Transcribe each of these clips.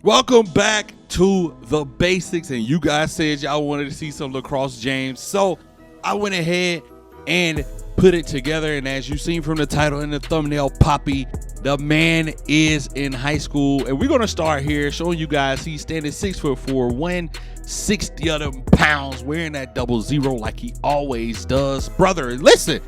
Welcome back to the basics, and you guys said y'all wanted to see some LeCross James, so I went ahead and put it together. And as you've seen from the title and the thumbnail, Poppy, the man is in high school, and we're gonna start here showing you guys he's standing 6'4", 160 of them pounds, wearing that 00 like he always does. Brother, listen,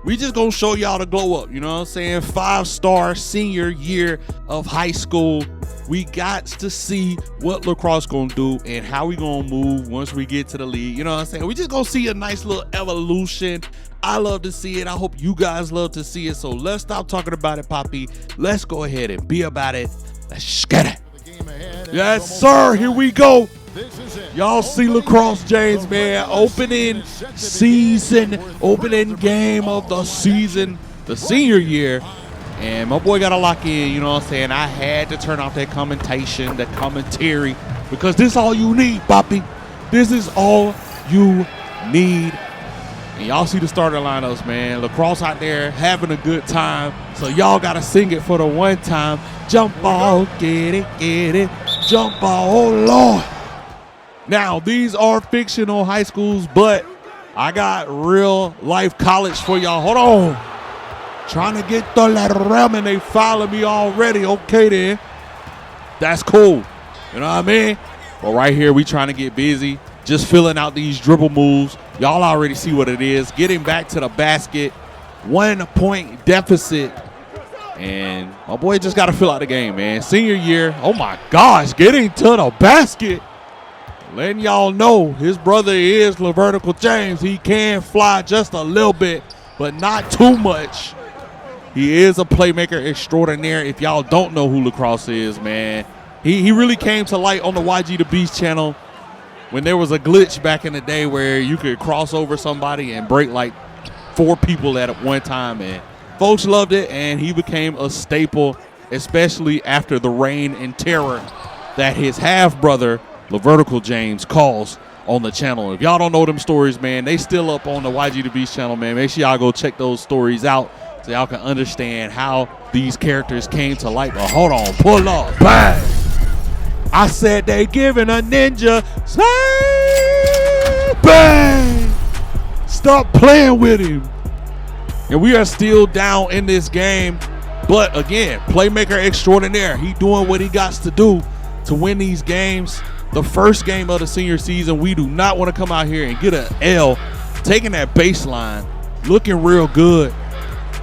we just gonna show y'all the glow up, you know what I'm saying? 5-star senior year of high school. We got to see what LeCross gonna do and how we gonna move once we get to the league. You know what I'm saying? We just gonna see a nice little evolution. I love to see it. I hope you guys love to see it. So let's stop talking about it, Poppy. Let's go ahead and be about it. Let's get it. Yes, sir. Here we go. Y'all see LeCross James, man. Opening game of the season, the senior year. And my boy got to lock in, you know what I'm saying? I had to turn off that commentation, that commentary, because this is all you need, Poppy. This is all you need. And y'all see the starter lineups, man. LeCross out there having a good time. So y'all got to sing it for the one time. Jump ball, get it, jump ball, oh Lord. Now, these are fictional high schools, but I got real life college for y'all. Hold on. Trying to get the letter rim, and they follow me already. Okay, then. That's cool. You know what I mean? But right here, we trying to get busy. Just filling out these dribble moves. Y'all already see what it is. Getting back to the basket. 1 point deficit. And my boy just got to fill out the game, man. Senior year. Oh, my gosh. Getting to the basket. Letting y'all know his brother is LeCross James. He can fly just a little bit, but not too much. He is a playmaker extraordinaire. If y'all don't know who LeCross is, man, he really came to light on the YG The Beast channel when there was a glitch back in the day where you could cross over somebody and break like 4 people at one time. And folks loved it, and he became a staple, especially after the reign and terror that his half-brother, LeCross James, caused on the channel. If y'all don't know them stories, man, they still up on the YG The Beast channel, man. Make sure y'all go check those stories out so y'all can understand how these characters came to light. But hold on, pull up, bang. I said they giving a ninja, bang. Stop playing with him. And we are still down in this game. But again, playmaker extraordinaire. He doing what he got to do to win these games. The first game of the senior season, we do not want to come out here and get an L. Taking that baseline, looking real good.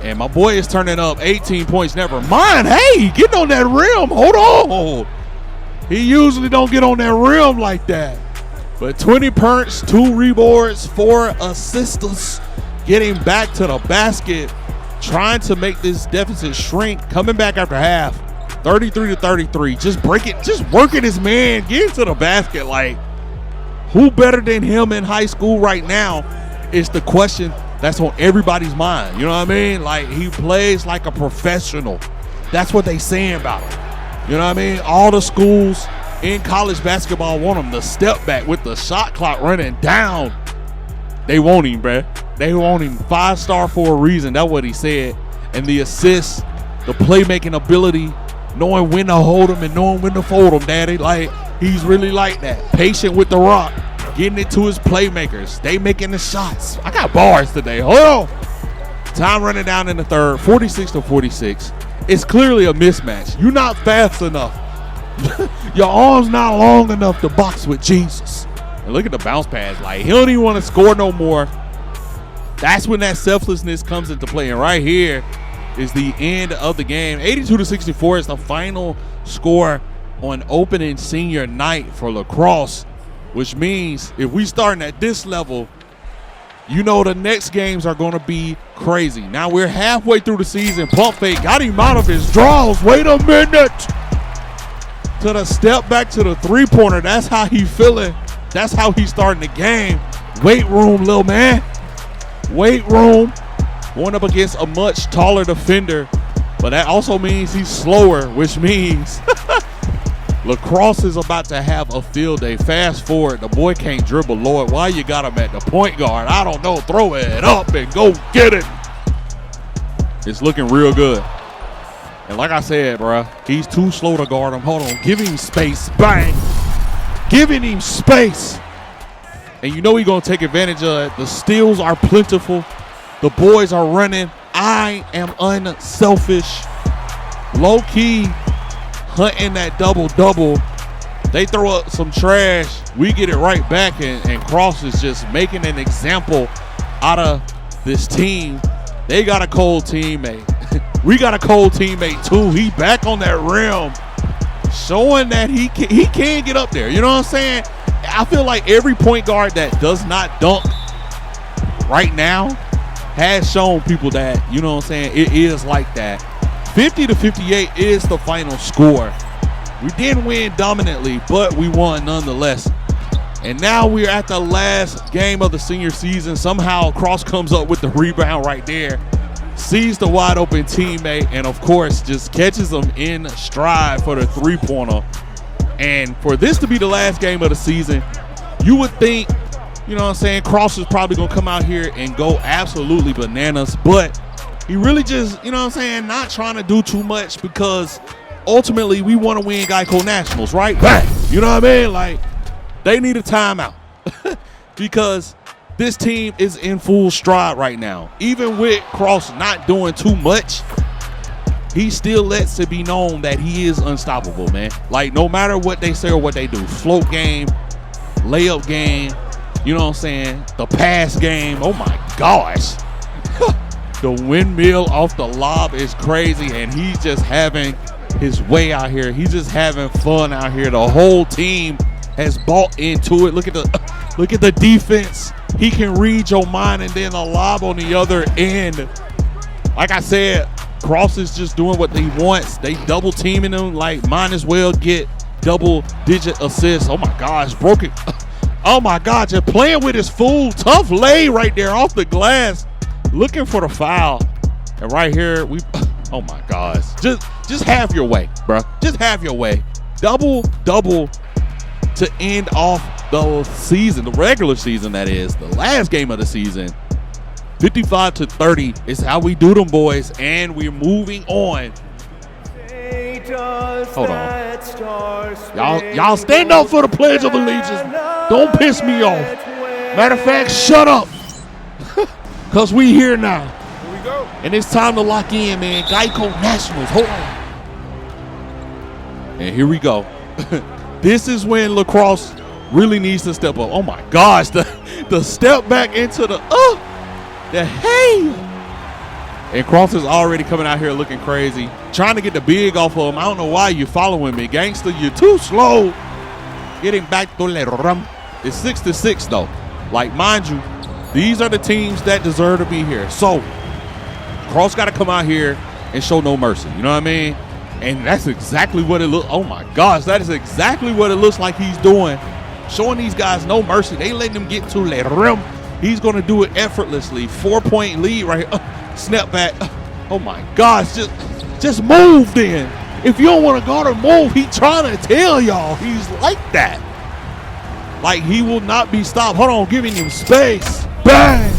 And my boy is turning up 18 points. Never mind. Hey, getting on that rim. Hold on. He usually don't get on that rim like that. But 20 points, 2 rebounds, 4 assists. Getting back to the basket. Trying to make this deficit shrink. Coming back after half. 33-33. Just working his man. Getting to the basket. Like, who better than him in high school right now is the question that's on everybody's mind. You know what I mean? Like, he plays like a professional. That's what they saying about him. You know what I mean? All the schools in college basketball want him to step back with the shot clock running down. They want him, bruh. They want him 5-star for a reason. That's what he said. And the assists, the playmaking ability, knowing when to hold him and knowing when to fold him, daddy. Like, he's really like that. Patient with the rock. Getting it to his playmakers. They making the shots. I got bars today. Hold on. Time running down in the third. 46-46. It's clearly a mismatch. You're not fast enough. Your arm's not long enough to box with Jesus. And look at the bounce pass. Like, he don't even want to score no more. That's when that selflessness comes into play. And right here is the end of the game. 82-64 is the final score on opening senior night for LeCross. Which means if we starting at this level, you know the next games are going to be crazy. Now we're halfway through the season. Pump fake got him out of his draws. Wait a minute. To the step back to the three-pointer. That's how he feeling. That's how he's starting the game. Weight room, little man. Weight room. Going up against a much taller defender. But that also means he's slower, which means LeCross is about to have a field day. Fast forward, the boy can't dribble. Lord, why you got him at the point guard? I don't know. Throw it up and go get it. It's looking real good. And like I said, bro, he's too slow to guard him. Hold on. Give him space. Bang. Giving him space. And you know he's going to take advantage of it. The steals are plentiful. The boys are running. I am unselfish. Low-key hunting that double-double. They throw up some trash. We get it right back. And Cross is just making an example out of this team. They got a cold teammate. We got a cold teammate too. He back on that rim, showing that he can get up there. You know what I'm saying? I feel like every point guard that does not dunk right now has shown people that, you know what I'm saying, it is like that. 50-58 is the final score. We didn't win dominantly, but we won nonetheless. And now we're at the last game of the senior season. Somehow Cross comes up with the rebound right there, sees the wide open teammate, and of course just catches him in stride for the three-pointer. And for this to be the last game of the season, you would think, you know what I'm saying, Cross is probably going to come out here and go absolutely bananas, but he really just, you know what I'm saying, not trying to do too much, because ultimately we want to win Geico Nationals, right? Bang! You know what I mean? Like, they need a timeout because this team is in full stride right now. Even with Cross not doing too much, he still lets it be known that he is unstoppable, man. Like, no matter what they say or what they do, float game, layup game, you know what I'm saying, the pass game, oh my gosh. The windmill off the lob is crazy, and he's just having his way out here. He's just having fun out here. The whole team has bought into it. Look at the defense. He can read your mind, and then the lob on the other end. Like I said, Cross is just doing what he wants. They double teaming him, like, might as well get double-digit assists. Oh my gosh, broken. Oh my God, just playing with his fool. Tough lay right there off the glass, looking for the foul. And right here, oh my gosh, just have your way, bro. Just have your way. Double to end off the season, the regular season, that is, the last game of the season. 55-30 is how we do them, boys, and we're moving on. Hold on. Y'all stand up for the Pledge of Allegiance. Don't piss me off. Matter of fact, shut up. Because we here now. Here we go. And it's time to lock in, man. Geico Nationals. Hold on. And here we go. This is when LeCross really needs to step up. Oh my gosh, the step back into the hey. And Cross is already coming out here looking crazy, trying to get the big off of him. I don't know why you're following me, gangster. You're too slow. Getting back to the rum. It's 6-6 though. Like, mind you, these are the teams that deserve to be here. So Cross got to come out here and show no mercy. You know what I mean? And that's exactly what it looks. Oh my gosh, that is exactly what it looks like he's doing. Showing these guys no mercy. They letting them get to the rim. He's going to do it effortlessly. 4-point lead right here. Snap back. Oh my gosh, just move then. If you don't want to guard or move, he's trying to tell y'all he's like that. Like, he will not be stopped. Hold on, giving him space. Bang.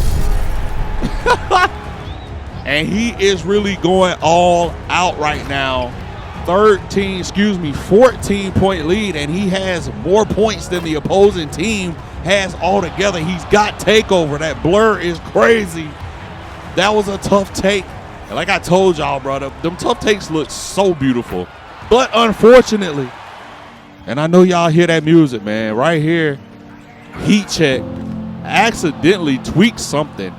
And he is really going all out right now. 14-point lead, and he has more points than the opposing team has altogether. He's got takeover. That blur is crazy. That was a tough take. And like I told y'all, brother, them tough takes look so beautiful. But unfortunately, and I know y'all hear that music, man, right here, heat check, accidentally tweaked something.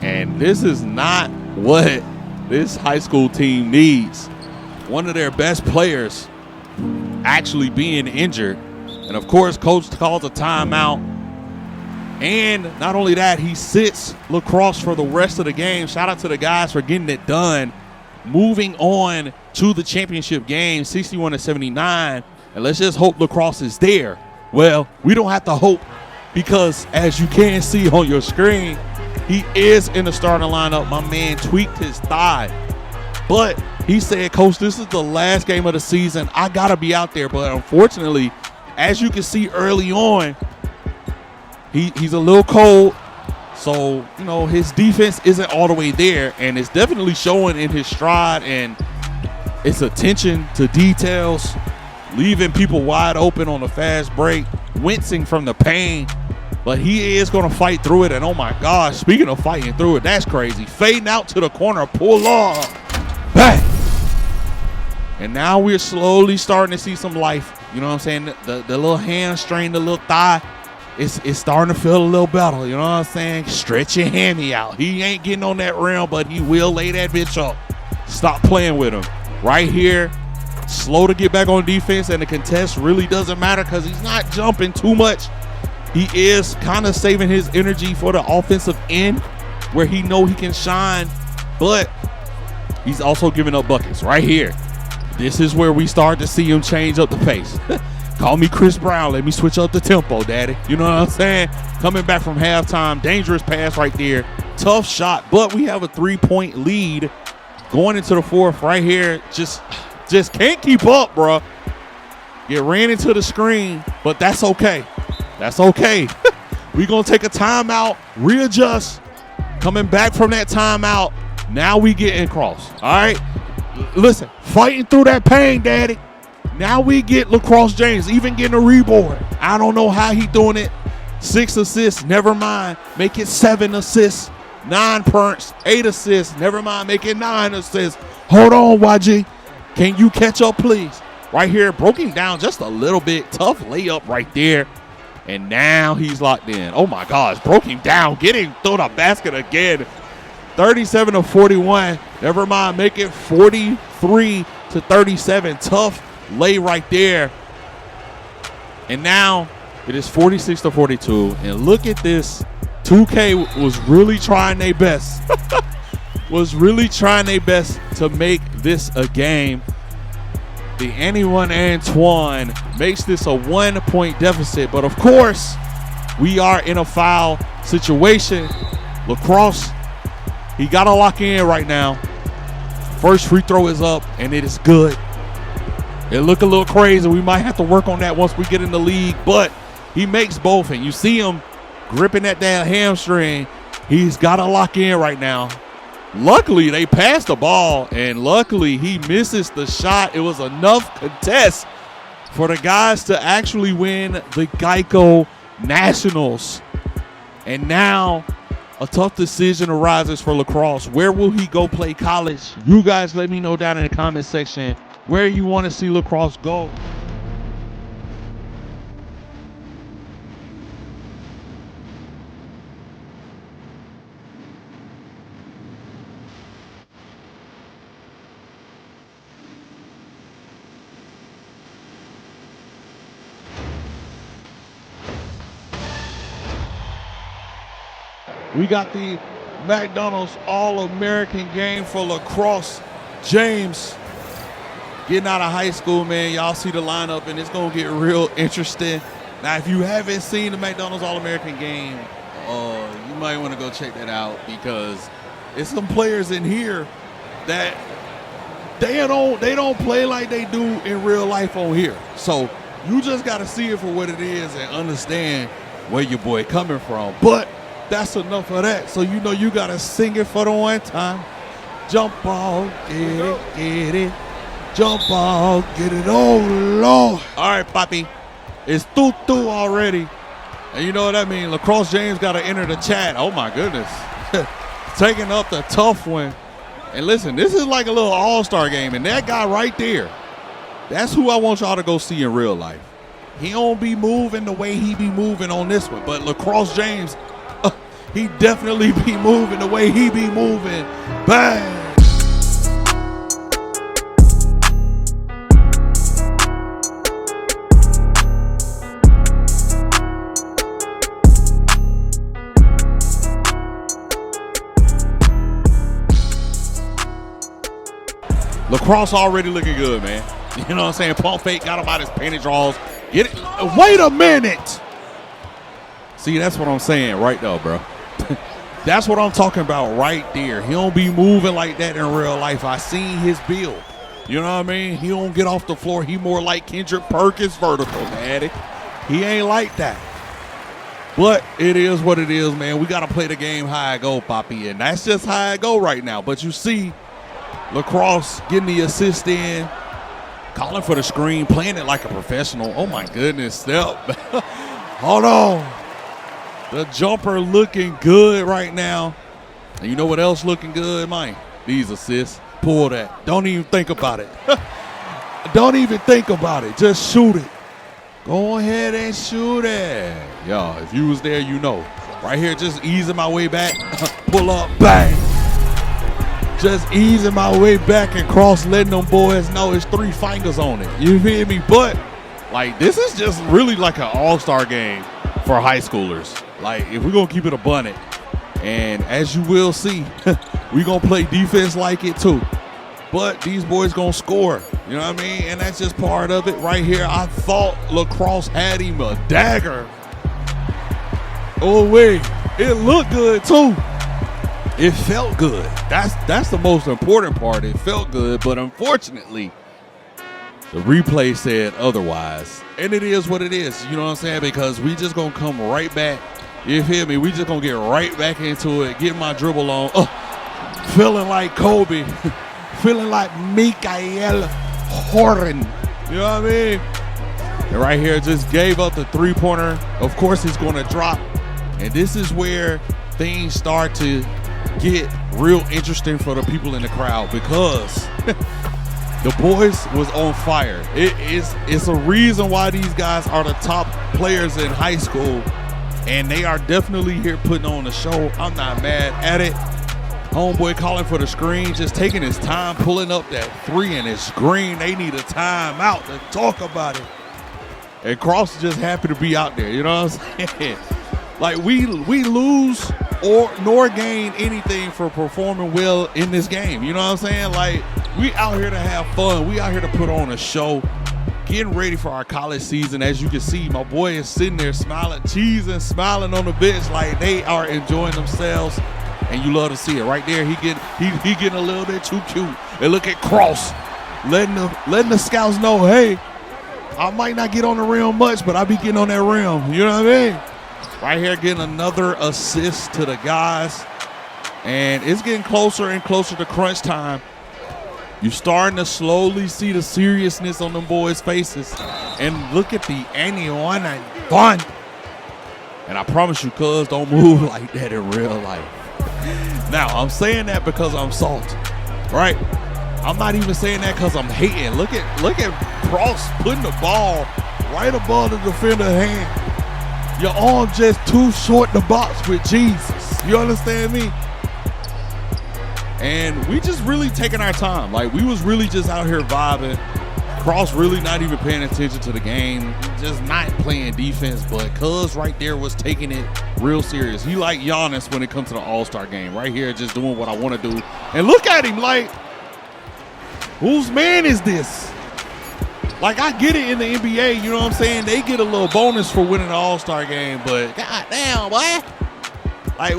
And this is not what this high school team needs. One of their best players actually being injured. And of course, coach calls a timeout. And not only that, he sits LeCross for the rest of the game. Shout out to the guys for getting it done. Moving on to the championship game, 61-79. And let's just hope LeCross is there. Well, we don't have to hope, because as you can see on your screen, he is in the starting lineup. My man tweaked his thigh. But he said, Coach, this is the last game of the season. I got to be out there. But unfortunately, as you can see early on, he's a little cold. So, you know, his defense isn't all the way there. And it's definitely showing in his stride and It's attention to details, leaving people wide open on the fast break, wincing from the pain. But he is going to fight through it. And oh my gosh, speaking of fighting through it, that's crazy. Fading out to the corner, pull off, bang. And now we're slowly starting to see some life. You know what I'm saying? The little hamstring, the little thigh, it's starting to feel a little better. You know what I'm saying? Stretch your hammy out. He ain't getting on that rim, but he will lay that bitch up. Stop playing with him. Right here, slow to get back on defense, and the contest really doesn't matter because he's not jumping too much. He is kind of saving his energy for the offensive end where he know he can shine, but he's also giving up buckets right here. This is where we start to see him change up the pace. Call me Chris Brown. Let me switch up the tempo, daddy. You know what I'm saying? Coming back from halftime, dangerous pass right there. Tough shot, but we have a 3-point lead going into the fourth right here. Just can't keep up, bro. Get ran into the screen, but that's okay. That's okay. We're going to take a timeout, readjust. Coming back from that timeout, now we get in cross. All right? Listen, fighting through that pain, daddy. Now we get LeCross James, even getting a rebound. I don't know how he doing it. 6 assists, never mind. Make it 7 assists, 9 punts, 8 assists. Never mind, make it 9 assists. Hold on, YG. Can you catch up, please? Right here, broke him down just a little bit. Tough layup right there. And now he's locked in. Oh, my gosh, broke him down. Get him through the basket again. 37-41. Never mind, make it 43-37. Tough lay right there. And now it is 46-42. And look at this. 2K was really trying their best. Was really trying their best to make this a game. The anyone Antoine makes this a 1-point deficit. But, of course, we are in a foul situation. LeCross, he got to lock in right now. First free throw is up, and it is good. It look a little crazy. We might have to work on that once we get in the league. But he makes both, and you see him gripping that damn hamstring. He's got to lock in right now. Luckily, they passed the ball, and luckily he misses the shot. It was enough contest for the guys to actually win the Geico Nationals. And now a tough decision arises for LeCross. Where will he go play college? You guys let me know down in the comment section where you want to see LeCross go. We got the McDonald's All-American game for LeCross James. Getting out of high school, man. Y'all see the lineup, and it's going to get real interesting. Now, if you haven't seen the McDonald's All-American game, you might want to go check that out because there's some players in here that they don't play like they do in real life on here. So you just got to see it for what it is and understand where your boy coming from. But that's enough of that. So you know you got to sing it for the one time. Jump ball, get it. Jump ball, get it. Oh, Lord. All right, Poppy. It's 2-2 already. And you know what that means. LeCross James got to enter the chat. Oh, my goodness. Taking up the tough one. And listen, this is like a little all-star game. And that guy right there, that's who I want y'all to go see in real life. He don't be moving the way he be moving on this one. But LeCross James, he definitely be moving the way he be moving. Bang! LeCross already looking good, man. You know what I'm saying? Pump fake, got him out his panty draws. Get it? Wait a minute! See, that's what I'm saying right now, bro. That's what I'm talking about right there. He don't be moving like that in real life. I seen his build. You know what I mean? He don't get off the floor. He more like Kendrick Perkins vertical, daddy. He ain't like that. But it is what it is, man. We got to play the game how it go, Poppy. And that's just how it go right now. But you see, LeCross getting the assist in, calling for the screen, playing it like a professional. Oh my goodness, step. Hold on. The jumper looking good right now. And you know what else looking good, Mike? These assists. Pull that. Don't even think about it. Don't even think about it. Just shoot it. Go ahead and shoot it. Yo, if you was there, you know. Right here, just easing my way back. Pull up, bang. Just easing my way back and cross, letting them boys know it's 3 fingers on it. You feel me? But, like, this is just really like an all-star game for high schoolers. Like, if we're going to keep it abundant. And as you will see, we're going to play defense like it too. But these boys going to score. You know what I mean? And that's just part of it right here. I thought LeCross had him a dagger. Oh, wait. It looked good too. It felt good. That's the most important part. It felt good, but unfortunately, the replay said otherwise. And it is what it is. You know what I'm saying? Because we just going to come right back. You feel me? We just going to get right back into it, get my dribble on. Feeling like Kobe. Feeling like Mikael Horan. You know what I mean? And right here, just gave up the 3-pointer. Of course, it's going to drop. And this is where things start to get real interesting for the people in the crowd, because the boys was on fire. It's a reason why these guys are the top players in high school, and they are definitely here putting on a show. I'm not mad at it. Homeboy calling for the screen, just taking his time, pulling up that 3, and it's green. They need a timeout to talk about it. And Cross is just happy to be out there. You know what I'm saying? Like, we lose nor gain anything for performing well in this game. You know what I'm saying? Like, we out here to have fun. We out here to put on a show, getting ready for our college season. As you can see, my boy is sitting there smiling, cheesing, smiling on the bench like they are enjoying themselves. And you love to see it. Right there, he getting a little bit too cute. And look at Cross, letting the scouts know, hey, I might not get on the rim much, but I be getting on that rim. You know what I mean? Right here, getting another assist to the guys. And it's getting closer and closer to crunch time. You're starting to slowly see the seriousness on them boys' faces. And look at the anyone and fun. And I promise you, cuz don't move like that in real life. Now, I'm saying that because I'm salty, right? I'm not even saying that because I'm hating. Look at Cross putting the ball right above the defender's hand. Your arm just too short to box with Jesus. You understand me? And we just really taking our time. Like, we was really just out here vibing. Cross really not even paying attention to the game, just not playing defense, but cuz right there was taking it real serious. He like Giannis when it comes to the All-Star game. Right here, just doing what I want to do. And look at him like, whose man is this? Like, I get it in the NBA, you know what I'm saying? They get a little bonus for winning the All-Star game, but goddamn, boy. Like,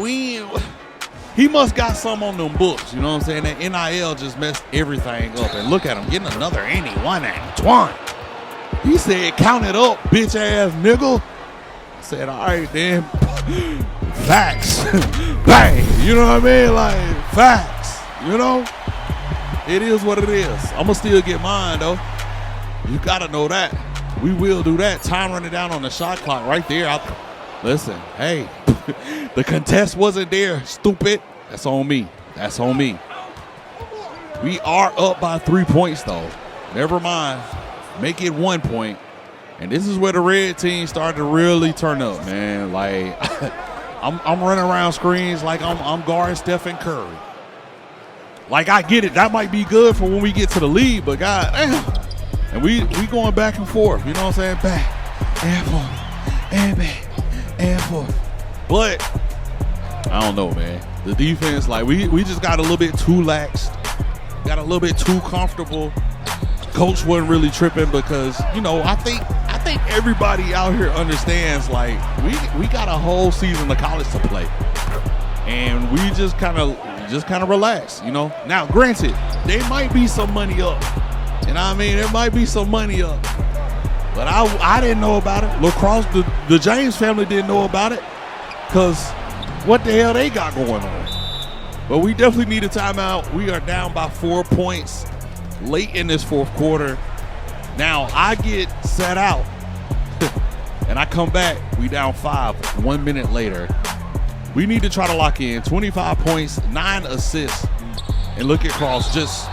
he must got some on them books, you know what I'm saying? That NIL just messed everything up. And look at him getting another 81 and 20. He said, count it up, bitch ass nigga. I said, all right then. Facts. Bang. You know what I mean? Like, facts. You know? It is what it is. I'm going to still get mine, though. You got to know that. We will do that. Time running down on the shot clock right there. Listen, hey, the contest wasn't there, stupid. That's on me. That's on me. We are up by 3 points, though. Never mind. Make it 1 point. And this is where the red team started to really turn up, man. Like, I'm running around screens like I'm guarding Stephen Curry. Like, I get it. That might be good for when we get to the lead, but God damn. And we going back and forth. You know what I'm saying? Back and forth and back and forth. But I don't know, man. The defense, like, we just got a little bit too laxed. Got a little bit too comfortable. Coach wasn't really tripping because, you know, I think everybody out here understands, like, we got a whole season of college to play. And we just kind of relax, you know. Now, granted, there might be some money up. You know what I mean? There might be some money up. But I didn't know about it. LeCross, the James family didn't know about it. Because what the hell they got going on? But we definitely need a timeout. We are down by 4 points late in this fourth quarter. Now I get set out and I come back. We down 5 1 minute later. We need to try to lock in 25 points, 9 assists. And look at Cross just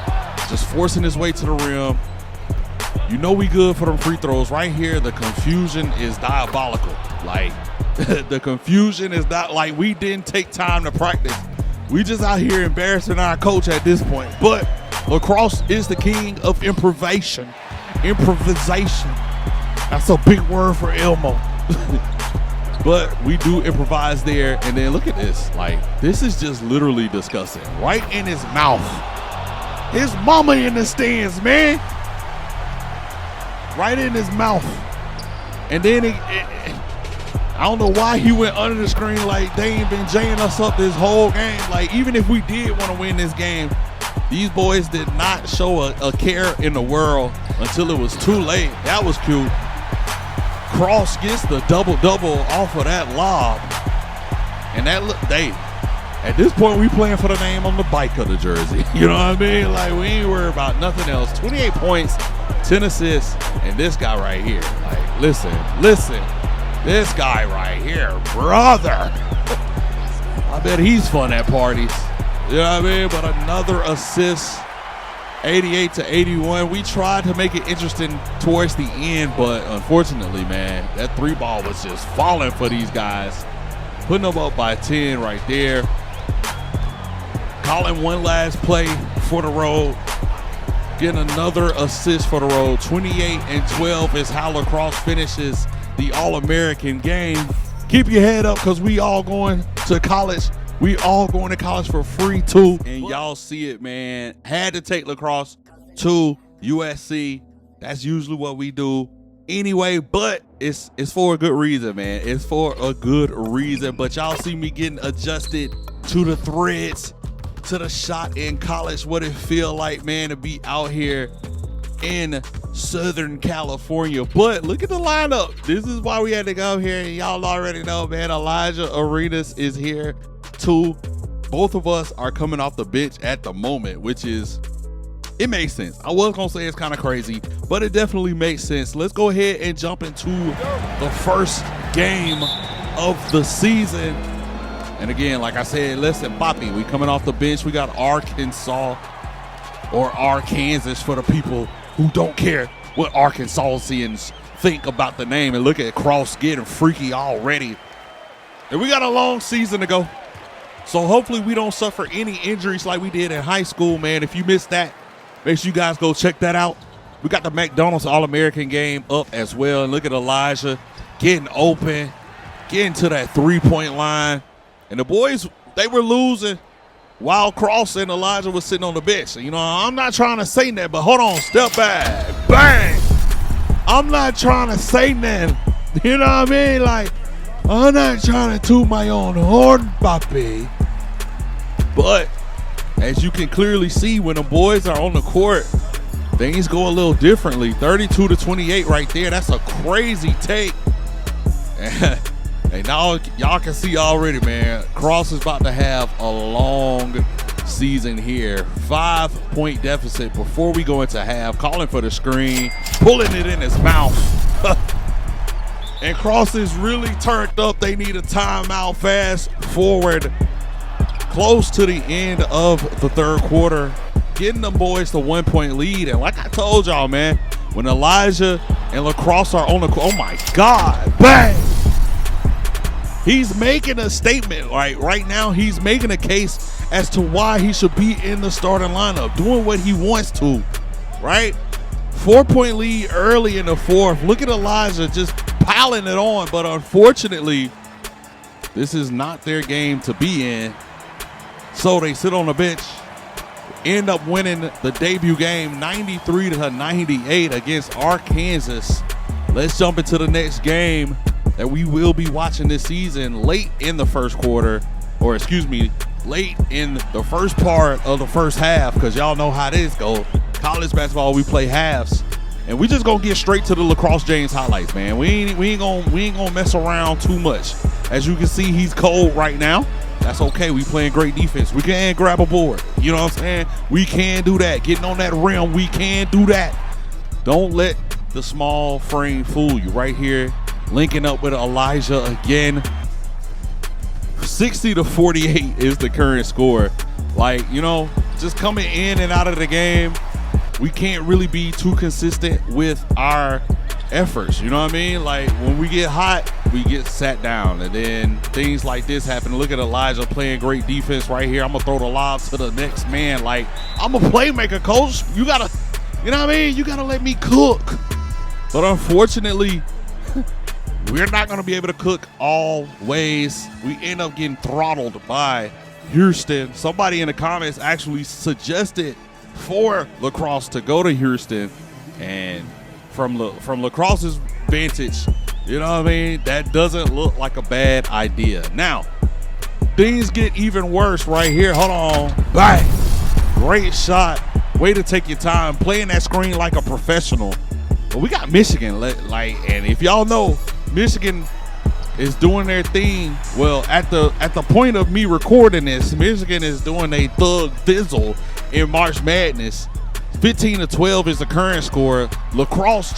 forcing his way to the rim. You know we good for them free throws. Right here, the confusion is diabolical. Like, the confusion is not like we didn't take time to practice. We just out here embarrassing our coach at this point. But LeCross is the king of improvisation. Improvisation. That's a big word for Elmo. But we do improvise there. And then look at this. Like, this is just literally disgusting. Right in his mouth. His mama in the stands, man. Right in his mouth. And then I don't know why he went under the screen. Like, they ain't been jaying us up this whole game. Like, even if we did want to win this game, these boys did not show a care in the world until it was too late. That was cute. Cross gets the double-double off of that lob. And that look, at this point, we playing for the name on the bike of the jersey. You know what I mean? Like, we ain't worried about nothing else. 28 points, 10 assists, and this guy right here. Like, listen. This guy right here, brother. I bet he's fun at parties. You know what I mean? But another assist, 88 to 81. We tried to make it interesting towards the end, but unfortunately, man, that three ball was just falling for these guys. Putting them up by 10 right there. Calling one last play for the road. Getting another assist for the road. 28 and 12 is how LeCross finishes the All-American game. Keep your head up because we all going to college. We all going to college for free too. And y'all see it, man. Had to take LeCross to USC. That's usually what we do anyway, but it's for a good reason, man. It's for a good reason. But y'all see me getting adjusted to the threads, to the shot in college. What it feel like, man, to be out here in Southern California. But look at the lineup. This is why we had to go here. And y'all already know, man, Elijah Arenas is here too. Both of us are coming off the bench at the moment, which is, it makes sense. I was gonna say it's kind of crazy, but it definitely makes sense. Let's go ahead and jump into the first game of the season. And again, like I said, listen, Poppy, we coming off the bench. We got Arkansas, or Arkansas for the people who don't care what Arkansasians think about the name. And look at Cross getting freaky already. And we got a long season to go. So hopefully we don't suffer any injuries like we did in high school, man. If you missed that, make sure you guys go check that out. We got the McDonald's All-American game up as well. And look at Elijah getting open, getting to that three-point line. And the boys, they were losing while Cross and Elijah was sitting on the bench. You know, I'm not trying to say that, but hold on, step back, bang. I'm not trying to say that. You know what I mean? Like, I'm not trying to toot my own horn, Papi. But as you can clearly see, when the boys are on the court, things go a little differently. 32 to 28 right there. That's a crazy take. And now y'all can see already, man, Cross is about to have a long season here. 5-point deficit before we go into half. Calling for the screen, pulling it in his mouth. And Cross is really turned up. They need a timeout. Fast forward, close to the end of the third quarter, getting them boys the 1-point lead. And like I told y'all, man, when Elijah and LeCross are on the court, oh my God, bang! He's making a statement, right now. He's making a case as to why he should be in the starting lineup, doing what he wants to, right? 4-point lead early in the fourth. Look at Elijah just piling it on, but unfortunately, this is not their game to be in. So they sit on the bench, end up winning the debut game 93 to 98 against Arkansas. Let's jump into the next game that we will be watching this season late in the first quarter, or excuse me, late in the first part of the first half, because y'all know how this goes. College basketball, we play halves, and we just gonna get straight to the LeCross James highlights, man. We ain't gonna mess around too much. As you can see, he's cold right now. That's okay. We playing great defense. We can grab a board. You know what I'm saying? We can do that. Getting on that rim, we can do that. Don't let the small frame fool you. Right here, linking up with Elijah again. 60-48 is the current score. Like, you know, just coming in and out of the game, we can't really be too consistent with our efforts. You know what I mean? Like, when we get hot, we get sat down, and then things like this happen. Look at Elijah playing great defense right here. I'm gonna throw the lob to the next man. Like, I'm a playmaker, coach. You gotta, you know what I mean? You gotta let me cook. But unfortunately, we're not gonna be able to cook always. We end up getting throttled by Houston. Somebody in the comments actually suggested for LeCross to go to Houston, and from LeCross's vantage, you know what I mean, that doesn't look like a bad idea. Now, things get even worse right here. Hold on. Bang. Great shot. Way to take your time. Playing that screen like a professional. But we got Michigan. Like, and if y'all know, Michigan is doing their thing. Well, at the point of me recording this, Michigan is doing a thug thizzle in March Madness. 15-12 is the current score. LeCross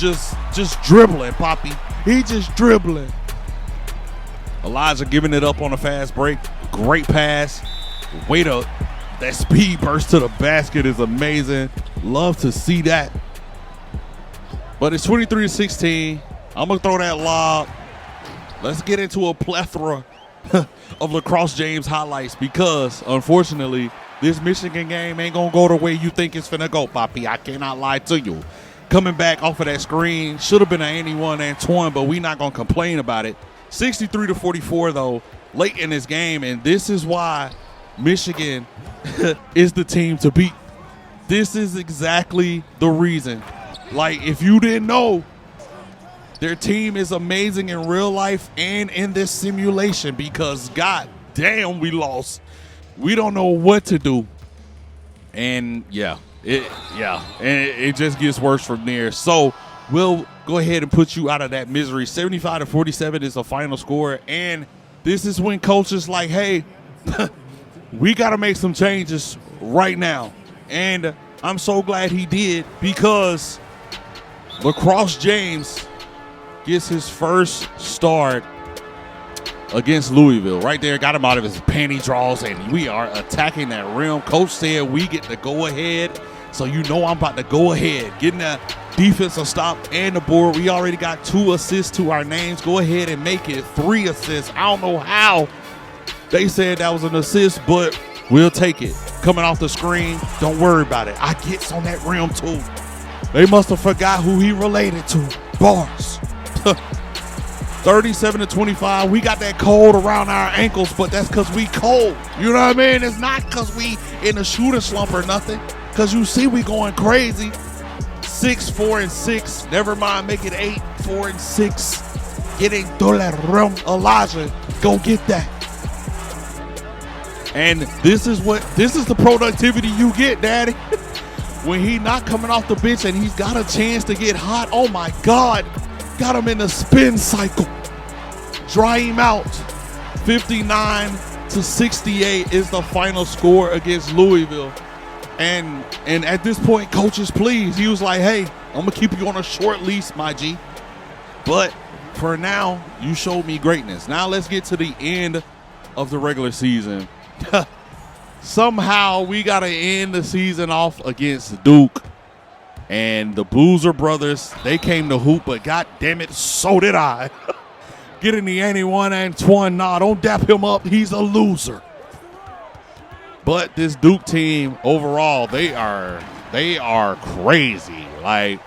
just dribbling, Poppy. He just dribbling. Elijah giving it up on a fast break. Great pass. That speed burst to the basket is amazing. Love to see that. But it's 23-16. I'm going to throw that lob. Let's get into a plethora of LeCross James highlights, because, unfortunately, this Michigan game ain't going to go the way you think it's finna go, Poppy. I cannot lie to you. Coming back off of that screen, should have been an 81-20, but we not going to complain about it. 63-44, though, late in this game, and this is why Michigan is the team to beat. This is exactly the reason. Like, if you didn't know, their team is amazing in real life and in this simulation, because god damn, we lost. We don't know what to do. And it just gets worse from there. So we'll go ahead and put you out of that misery. 75-47 is the final score. And this is when coach is like, hey, we got to make some changes right now. And I'm so glad he did, because LeCross James gets his first start against Louisville. Right there, got him out of his panty draws, and we are attacking that rim. Coach said we get to go ahead, so you know I'm about to go ahead. Getting that defensive stop and the board. We already got 2 assists to our names. Go ahead and make it 3 assists. I don't know how they said that was an assist, but we'll take it. Coming off the screen, don't worry about it. I gets on that rim too. They must have forgot who he related to. Bars. 37-25. We got that cold around our ankles, but that's because we cold. You know what I mean? It's not because we in a shooting slump or nothing, because you see we going crazy. 6, 4, and 6. Never mind, make it 8, 4, and 6. Getting to that rim. Elijah, go get that. And this is the productivity you get, Daddy. When he not coming off the bench and he's got a chance to get hot. Oh my God. Got him in the spin cycle. Dry him out. 59-68 is the final score against Louisville. And at this point, coach is pleased. He was like, hey, I'm going to keep you on a short leash, my G. But for now, you showed me greatness. Now let's get to the end of the regular season. Somehow we got to end the season off against Duke. And the Boozer brothers, they came to hoop, but god damn it, so did I. Getting the 81-20. Nah, don't dap him up. He's a loser. But this Duke team overall, they are crazy. Like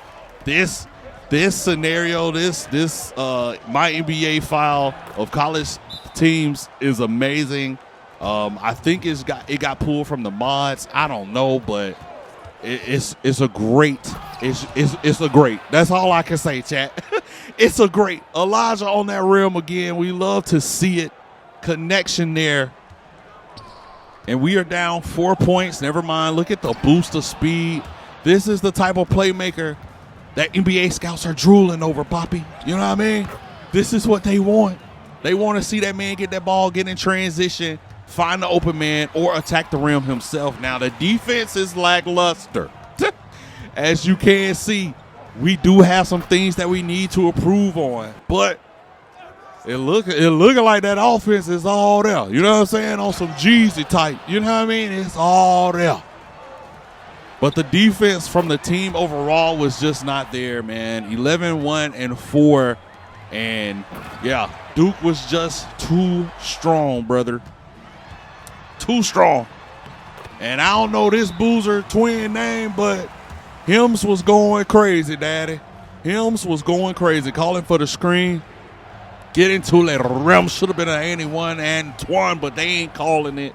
this scenario, this my NBA file of college teams is amazing. I think it got pulled from the mods. I don't know, but it's a great. It's a great. That's all I can say, chat. It's a great. Elijah on that rim again. We love to see it. Connection there. And we are down 4 points. Never mind. Look at the boost of speed. This is the type of playmaker that NBA scouts are drooling over, Poppy. You know what I mean? This is what they want. They want to see that man get that ball, get in transition, find the open man, or attack the rim himself. Now, the defense is lackluster. As you can see, we do have some things that we need to improve on, but it looking like that offense is all there. You know what I'm saying? On some Jeezy type. You know what I mean? It's all there. But the defense from the team overall was just not there, man. 11-1-4. And, yeah, Duke was just too strong, brother. Too strong. And I don't know this Boozer twin name, but Hims was going crazy, daddy. Hims was going crazy, calling for the screen. Get into that rim. Should have been an 81 and Antoine, but they ain't calling it.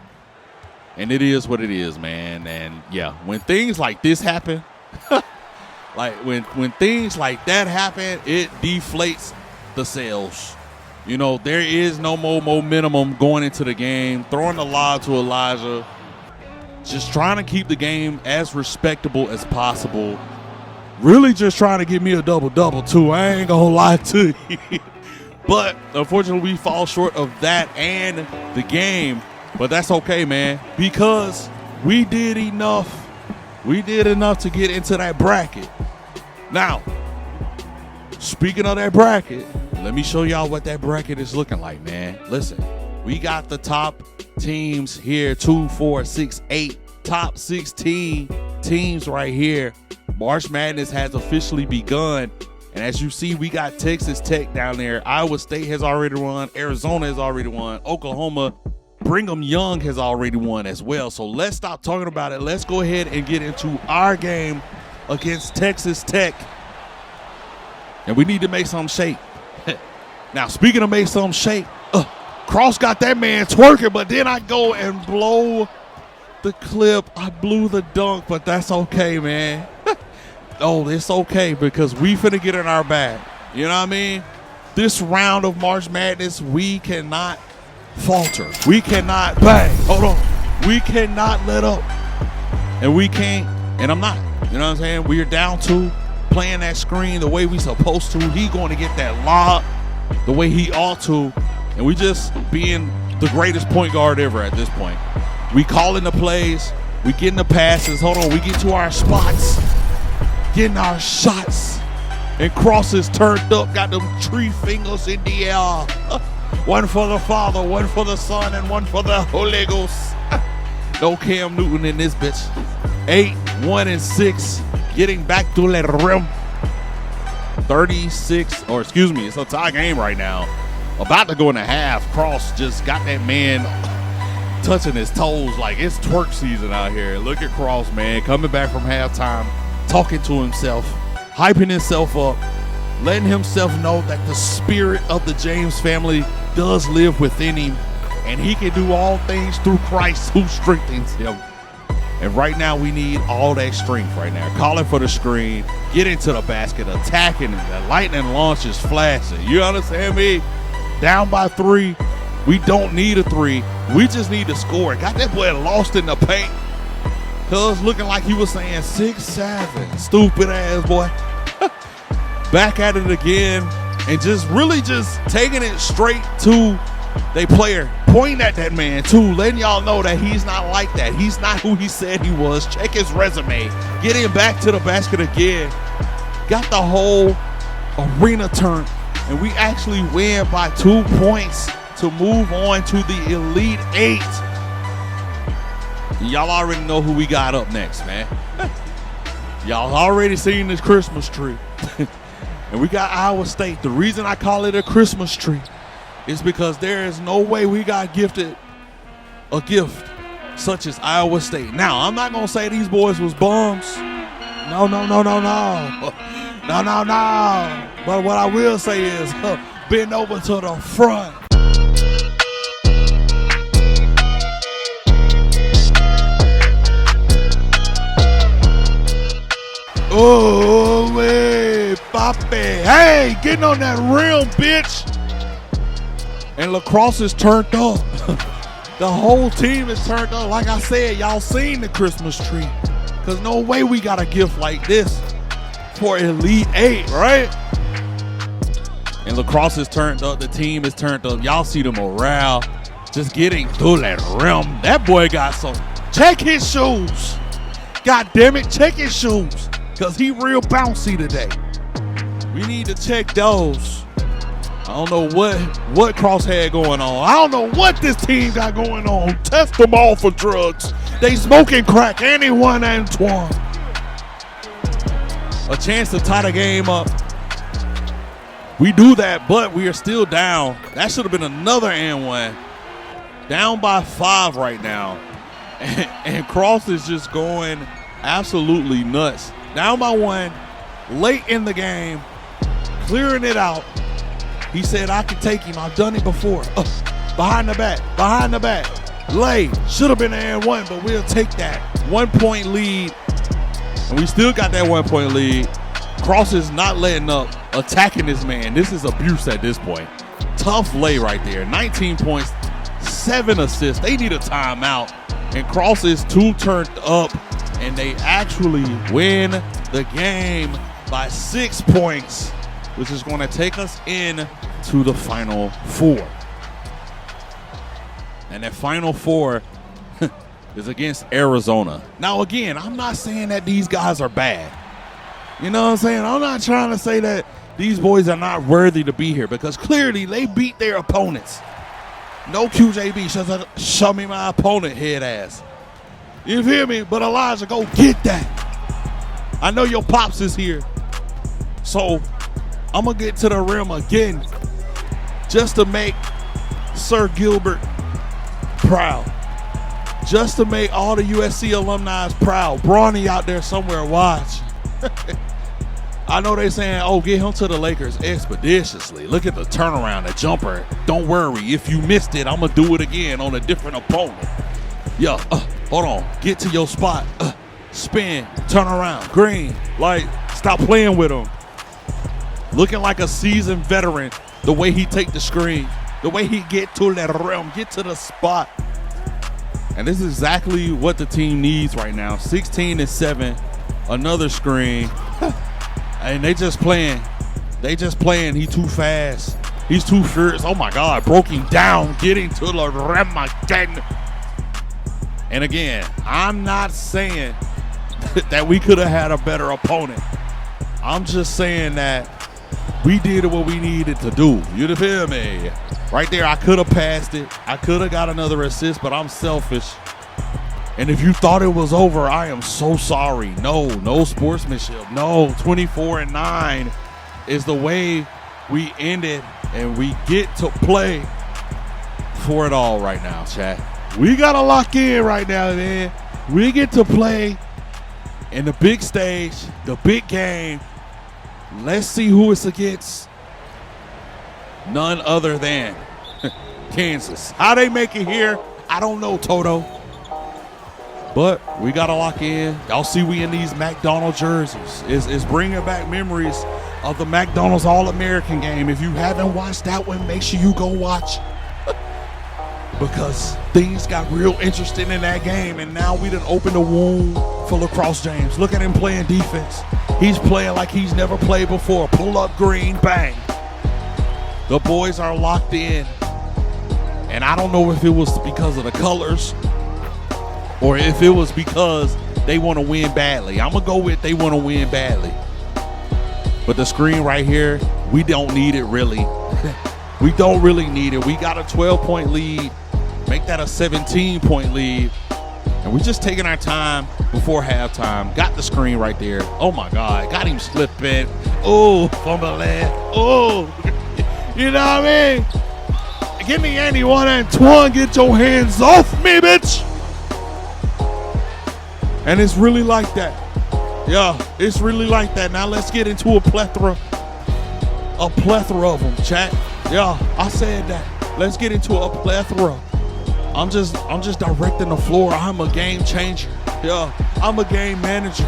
And it is what it is, man. And, yeah, when things like this happen, like when things like that happen, it deflates the sales. You know, there is no more momentum going into the game. Throwing the lob to Elijah. Just trying to keep the game as respectable as possible. Really just trying to get me a double-double, too. I ain't going to lie to you. But, unfortunately, we fall short of that and the game. But that's okay, man, because we did enough. We did enough to get into that bracket. Now, speaking of that bracket, let me show y'all what that bracket is looking like, man. Listen, we got the top teams here, 2, 4, 6, 8, top 16 teams right here. March Madness has officially begun. And as you see, we got Texas Tech down there. Iowa State has already won. Arizona has already won. Oklahoma, Brigham Young has already won as well. So let's stop talking about it. Let's go ahead and get into our game against Texas Tech. And we need to make some shake. Now, speaking of make some shake, Cross got that man twerking, but then I go and blow the clip. I blew the dunk, but that's okay, man. Oh, it's okay because we finna get in our bag. You know what I mean? This round of March Madness, we cannot falter. We cannot bang. Hold on. We cannot let up. And we can't, and I'm not. You know what I'm saying? We are down 2, playing that screen the way we supposed to. He going to get that lob the way he ought to. And we just being the greatest point guard ever at this point. We calling the plays. We getting the passes. Hold on. We get to our spots. Getting our shots. And Crosses turned up. Got them 3 fingers in the air. One for the Father, one for the Son, and one for the Holy Ghost. No Cam Newton in this bitch. 8, 1, and 6. Getting back to the rim. 36, or excuse me, it's a tie game right now. About to go in a half. Cross just got that man touching his toes like it's twerk season out here. Look at Cross, man, coming back from halftime, talking to himself, hyping himself up, letting himself know that the spirit of the James family does live within him, and he can do all things through Christ who strengthens him. And right now we need all that strength right now. Calling for the screen, get into the basket, attacking, and the lightning launch is flashing. You understand me? Down by 3. We don't need a 3. We just need to score. Got that boy lost in the paint. Cuz looking like he was saying 6'7". Stupid ass boy. Back at it again. And just really just taking it straight to they player. Pointing at that man too. Letting y'all know that he's not like that. He's not who he said he was. Check his resume. Get him back to the basket again. Got the whole arena turned. And we actually win by 2 points to move on to the Elite 8. Y'all already know who we got up next, man. Y'all already seen this Christmas tree. And we got Iowa State. The reason I call it a Christmas tree is because there is no way we got gifted a gift such as Iowa State. Now, I'm not going to say these boys was bums. No. No. But what I will say is bend over to the front. Oh, man, Papi. Hey, getting on that rim, bitch. And LeCross is turned up. The whole team is turned up. Like I said, y'all seen the Christmas tree. Because no way we got a gift like this for Elite 8, right? And LeCross is turned up. The team is turned up. Y'all see the morale. Just getting through that rim. That boy got some. Check his shoes. God damn it, check his shoes. Because he real bouncy today. We need to check those. I don't know what Cross had going on. I don't know what this team got going on. Test them all for drugs. They smoking crack and they won Antoine. A chance to tie the game up. We do that, but we are still down. That should have been another and one. Down by 5 right now. And Cross is just going absolutely nuts. Down by 1, late in the game, clearing it out. He said, I can take him. I've done it before. Behind the back. Lay. Should have been an and 1, but we'll take that. 1 point lead. And we still got that 1 point lead. Cross is not letting up, attacking this man. This is abuse at this point. Tough lay right there. 19 points, 7 assists. They need a timeout. And Cross is 2 turned up. And they actually win the game by 6 points, which is going to take us in to the Final Four. And that Final Four is against Arizona. Now, again, I'm not saying that these guys are bad. You know what I'm saying? I'm not trying to say that these boys are not worthy to be here, because clearly they beat their opponents. No QJB, show me my opponent, head ass. You feel me? But Elijah, go get that. I know your pops is here. So I'm going to get to the rim again just to make Sir Gilbert proud. Just to make all the USC alumni proud. Brawny out there somewhere watching. I know they saying, oh, get him to the Lakers expeditiously. Look at the turnaround, the jumper. Don't worry. If you missed it, I'm going to do it again on a different opponent. Yo, hold on. Get to your spot. Spin. Turn around. Green. Like, stop playing with him. Looking like a seasoned veteran. The way he take the screen. The way he get to that rim. Get to the spot. And this is exactly what the team needs right now. 16-7. Another screen. And they just playing. They just playing. He too fast. He's too fierce. Oh, my God. Broke him down. Getting to the rim again. And again, I'm not saying that we could have had a better opponent. I'm just saying that we did what we needed to do. You feel me? Right there, I could have passed it. I could have got another assist, but I'm selfish. And if you thought it was over, I am so sorry. No sportsmanship. No, 24-9 is the way we ended, and we get to play for it all right now, chat. We got to lock in right now, man. We get to play in the big stage, the big game. Let's see who it's against. None other than Kansas. How they make it here, I don't know, Toto. But we got to lock in. Y'all see we in these McDonald jerseys. It's bringing back memories of the McDonald's All-American game. If you haven't watched that one, make sure you go watch. Because things got real interesting in that game, and now we done opened a wound for LeCross James. Look at him playing defense. He's playing like he's never played before. Pull up green, bang. The boys are locked in. And I don't know if it was because of the colors or if it was because they want to win badly. I'm going to go with they want to win badly. But the screen right here, we don't need it really. We don't really need it. We got a 12-point lead. Make that a 17-point lead. And we're just taking our time before halftime. Got the screen right there. Oh, my God. Got him slipping. Oh, fumbling. Oh, you know what I mean? Give me anyone, Antoine. Get your hands off me, bitch. And it's really like that. Yeah, it's really like that. Now let's get into a plethora of them, chat. Yeah, I said that. Let's get into a plethora. I'm just directing the floor. I'm a game changer. Yeah, I'm a game manager.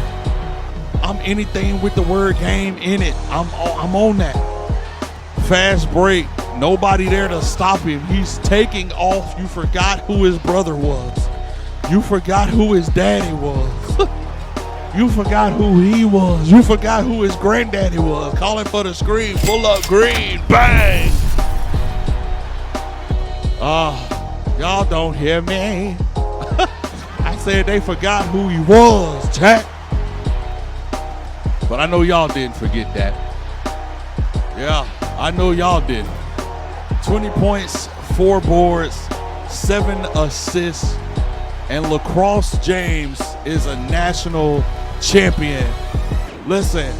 I'm anything with the word game in it. I'm on that. Fast break. Nobody there to stop him. He's taking off. You forgot who his brother was. You forgot who his daddy was. You forgot who he was. You forgot who his granddaddy was. Calling for the screen. Pull up green. Bang. Y'all don't hear me. I said they forgot who he was, Jack. But I know y'all didn't forget that. Yeah, I know y'all didn't. 20 points, 4 boards, 7 assists, and LeCross James is a national champion. Listen,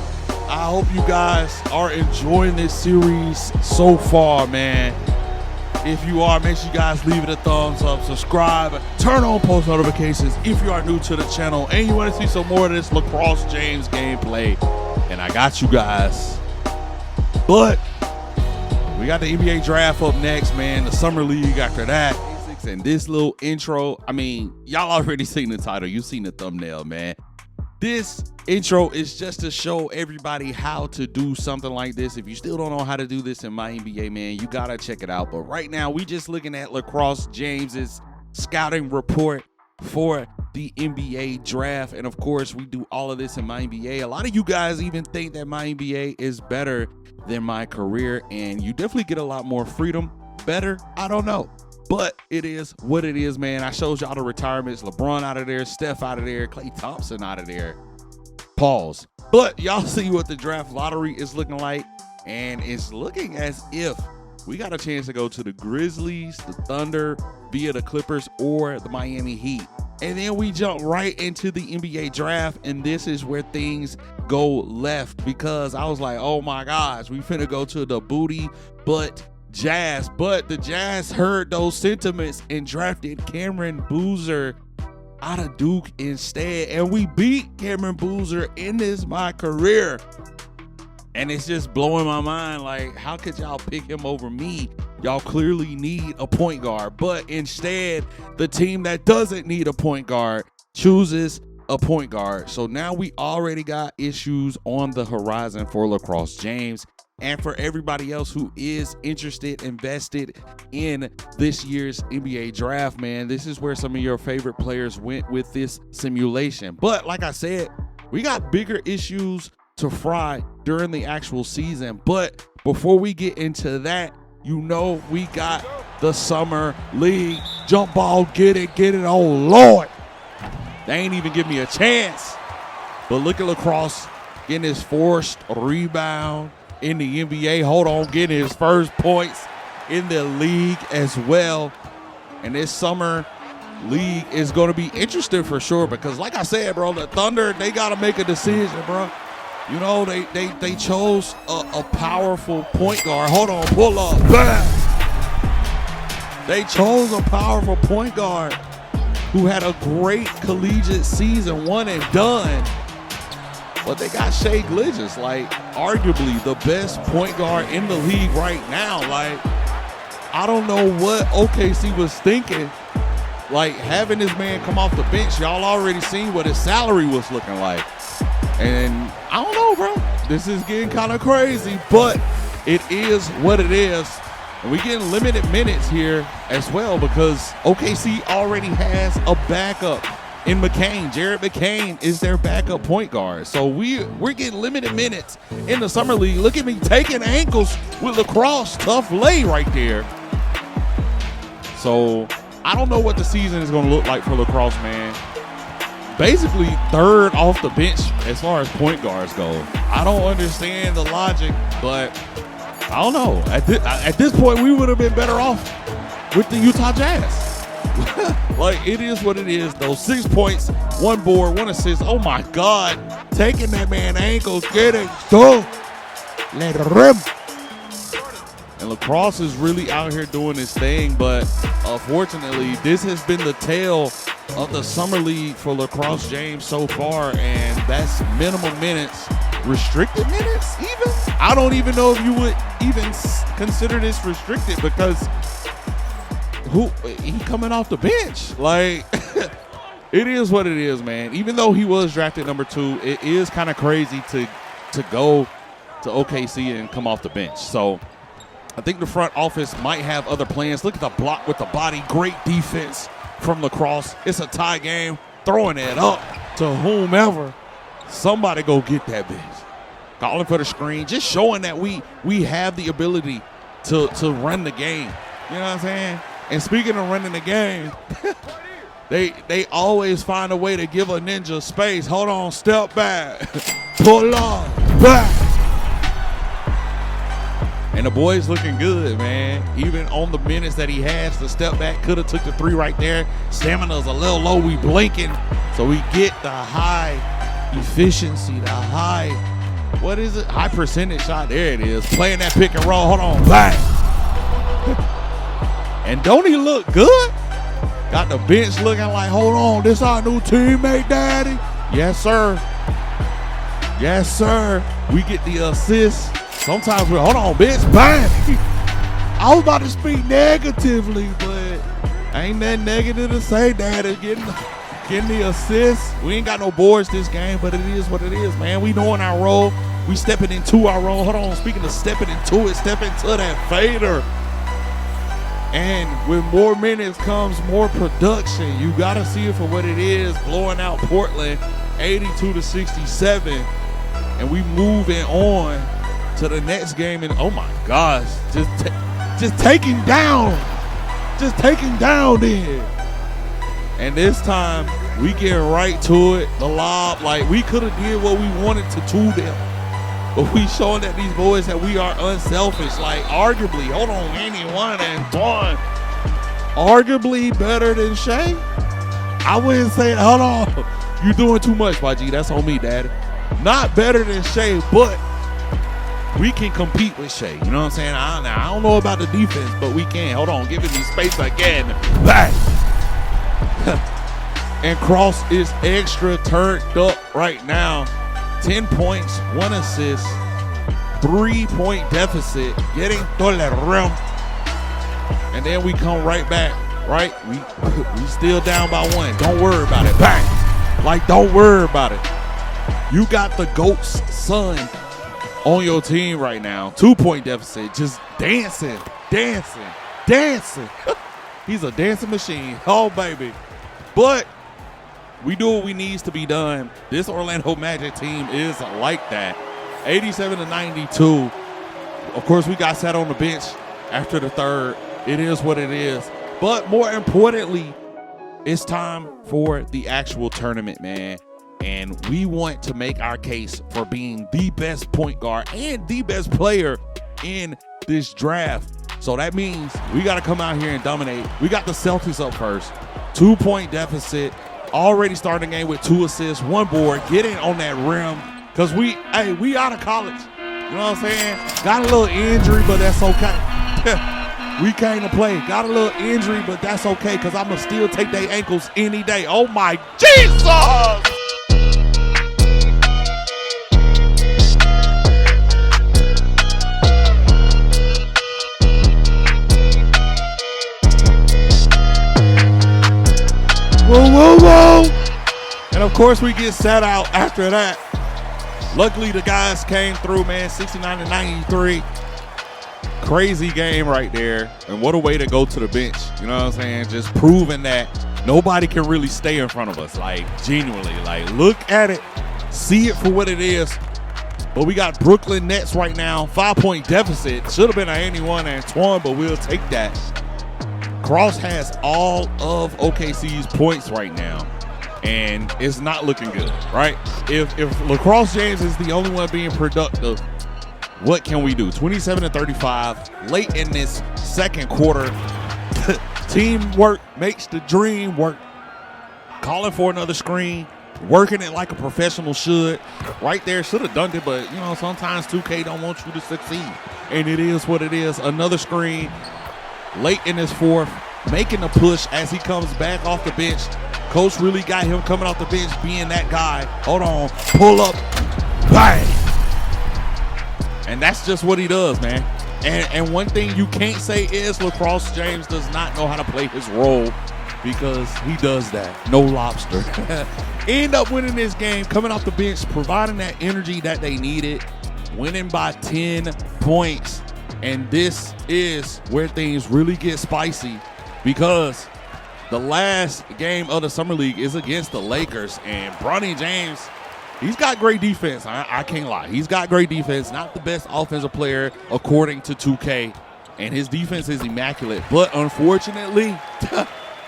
I hope you guys are enjoying this series so far, man. If you are, make sure you guys leave it a thumbs up, subscribe, turn on post notifications if you are new to the channel and you want to see some more of this LeCross James gameplay. And I got you guys. But we got the NBA draft up next, man. The summer league after that. And this little intro, I mean, y'all already seen the title. You seen the thumbnail, man. This intro is just to show everybody how to do something like this. If you still don't know how to do this in My NBA, man, you gotta check it out. But right now, we just looking at LeCross James's scouting report for the NBA draft. And of course, we do all of this in My NBA. A lot of you guys even think that My NBA is better than MyCAREER, and you definitely get a lot more freedom. Better? I don't know. But it is what it is, man. I showed y'all the retirements. LeBron out of there, Steph out of there, Klay Thompson out of there. Pause. But y'all see what the draft lottery is looking like. And it's looking as if we got a chance to go to the Grizzlies, the Thunder, via the Clippers, or the Miami Heat. And then we jump right into the NBA draft. And this is where things go left. Because I was like, oh my gosh, we finna go to the booty butt Jazz, but the Jazz heard those sentiments and drafted Cameron Boozer out of Duke instead, and we beat Cameron Boozer in this MyCAREER. And it's just blowing my mind, like, how could y'all pick him over me? Y'all clearly need a point guard, but instead the team that doesn't need a point guard chooses a point guard. So now we already got issues on the horizon for LeCross James. And for everybody else who is interested, invested in this year's NBA draft, man, this is where some of your favorite players went with this simulation. But like I said, we got bigger issues to fry during the actual season. But before we get into that, you know we got the summer league. Jump ball, get it, oh Lord. They ain't even give me a chance. But look at LeCross getting his forced rebound in the NBA. Hold on, getting his first points in the league as well. And this summer league is going to be interesting for sure, because like I said, bro, the Thunder, they got to make a decision, bro. You know, they chose a powerful point guard. Hold on, pull up. Bam! They chose a powerful point guard who had a great collegiate season, one and done. But they got Shai Gilgeous, like arguably the best point guard in the league right now. Like, I don't know what OKC was thinking, like having this man come off the bench. Y'all already seen what his salary was looking like. And I don't know, bro. This is getting kind of crazy, but it is what it is. And we getting limited minutes here as well, because OKC already has a backup in McCain. Jared McCain is their backup point guard. So we're getting limited minutes in the summer league. Look at me taking ankles with LeCross. Tough lay right there. So I don't know what the season is going to look like for LeCross, man. Basically third off the bench as far as point guards go. I don't understand the logic, but I don't know. At this point, we would have been better off with the Utah Jazz. Like, it is what it is, though. 6 points, 1 board, 1 assist. Oh my God, taking that man ankles, get it, go, let it rip. And LeCross is really out here doing his thing, but unfortunately, this has been the tale of the summer league for LeCross James so far, and that's minimum minutes, restricted minutes even. I don't even know if you would even consider this restricted, because he coming off the bench. Like, it is what it is, man. Even though he was drafted number 2, it is kind of crazy to go to OKC and come off the bench. So I think the front office might have other plans. Look at the block with the body. Great defense from LeCross. It's a tie game. Throwing it up to whomever. Somebody go get that bitch. Calling for the screen. Just showing that we have the ability to run the game. You know what I'm saying? And speaking of running the game, they always find a way to give a ninja space. Hold on, step back, pull off, back. And the boy's looking good, man. Even on the minutes that he has, the step back could have took the 3 right there. Stamina's a little low, we blinking. So we get the high efficiency, the high, what is it? High percentage shot, there it is. Playing that pick and roll, hold on, bang. And don't he look good? Got the bench looking like, hold on, this our new teammate, daddy? Yes, sir. Yes, sir. We get the assist. Sometimes we're, hold on, bitch, bang. I was about to speak negatively, but ain't that negative to say, daddy. Getting the assist. We ain't got no boards this game, but it is what it is, man. We knowing our role. We stepping into our role. Hold on, speaking of stepping into it, step into that fader. And with more minutes comes more production. You got to see it for what it is, blowing out Portland 82-67. And we moving on to the next game. And oh my gosh, just taking down. Just taking down then. And this time, we get right to it. The lob, like we could have did what we wanted to them. But we showing that these boys that we are unselfish. Like arguably, hold on, anyone and one. Arguably better than Shea. I wouldn't say, hold on. You doing too much, YG. That's on me, daddy. Not better than Shea, but we can compete with Shea. You know what I'm saying? I don't know about the defense, but we can. Hold on, giving me space again. Back. And Cross is extra turned up right now. 10 points, 1 assist, 3-point deficit, getting to the rim. And then we come right back, right? We still down by 1. Don't worry about it. Bang! Like, don't worry about it. You got the GOAT's son on your team right now. 2-point deficit, just dancing. He's a dancing machine. Oh, baby. But we do what we needs to be done. This Orlando Magic team is like that. 87-92. Of course, we got sat on the bench after the third. It is what it is. But more importantly, it's time for the actual tournament, man. And we want to make our case for being the best point guard and the best player in this draft. So that means we got to come out here and dominate. We got the Celtics up first. 2-point deficit. Already starting the game with 2 assists, 1 board, getting on that rim. Because we out of college. You know what I'm saying? Got a little injury, but that's okay. We came to play. Got a little injury, but that's okay because I'm going to still take their ankles any day. Oh, my Jesus! Whoa. And of course we get sat out after that. Luckily the guys came through, man. 69-93. Crazy game right there. And what a way to go to the bench. You know what I'm saying? Just proving that nobody can really stay in front of us. Like, genuinely. Like, look at it. See it for what it is. But we got Brooklyn Nets right now. 5-point deficit. Should have been an 81-1, but we'll take that. Cross has all of OKC's points right now, and it's not looking good, right? If LeCross James is the only one being productive, what can we do? 27-35, late in this second quarter. Teamwork makes the dream work. Calling for another screen, working it like a professional should. Right there, should have done it, but, you know, sometimes 2K don't want you to succeed, and it is what it is. Another screen. Late in his fourth, making a push as he comes back off the bench. Coach really got him coming off the bench, being that guy. Hold on, pull up, bang. And that's just what he does, man. And one thing you can't say is LeCross James does not know how to play his role, because he does that. No lobster. End up winning this game, coming off the bench, providing that energy that they needed, winning by 10 points. And this is where things really get spicy, because the last game of the Summer League is against the Lakers, and Bronny James, he's got great defense. I can't lie. He's got great defense. Not the best offensive player according to 2K, and his defense is immaculate. But unfortunately,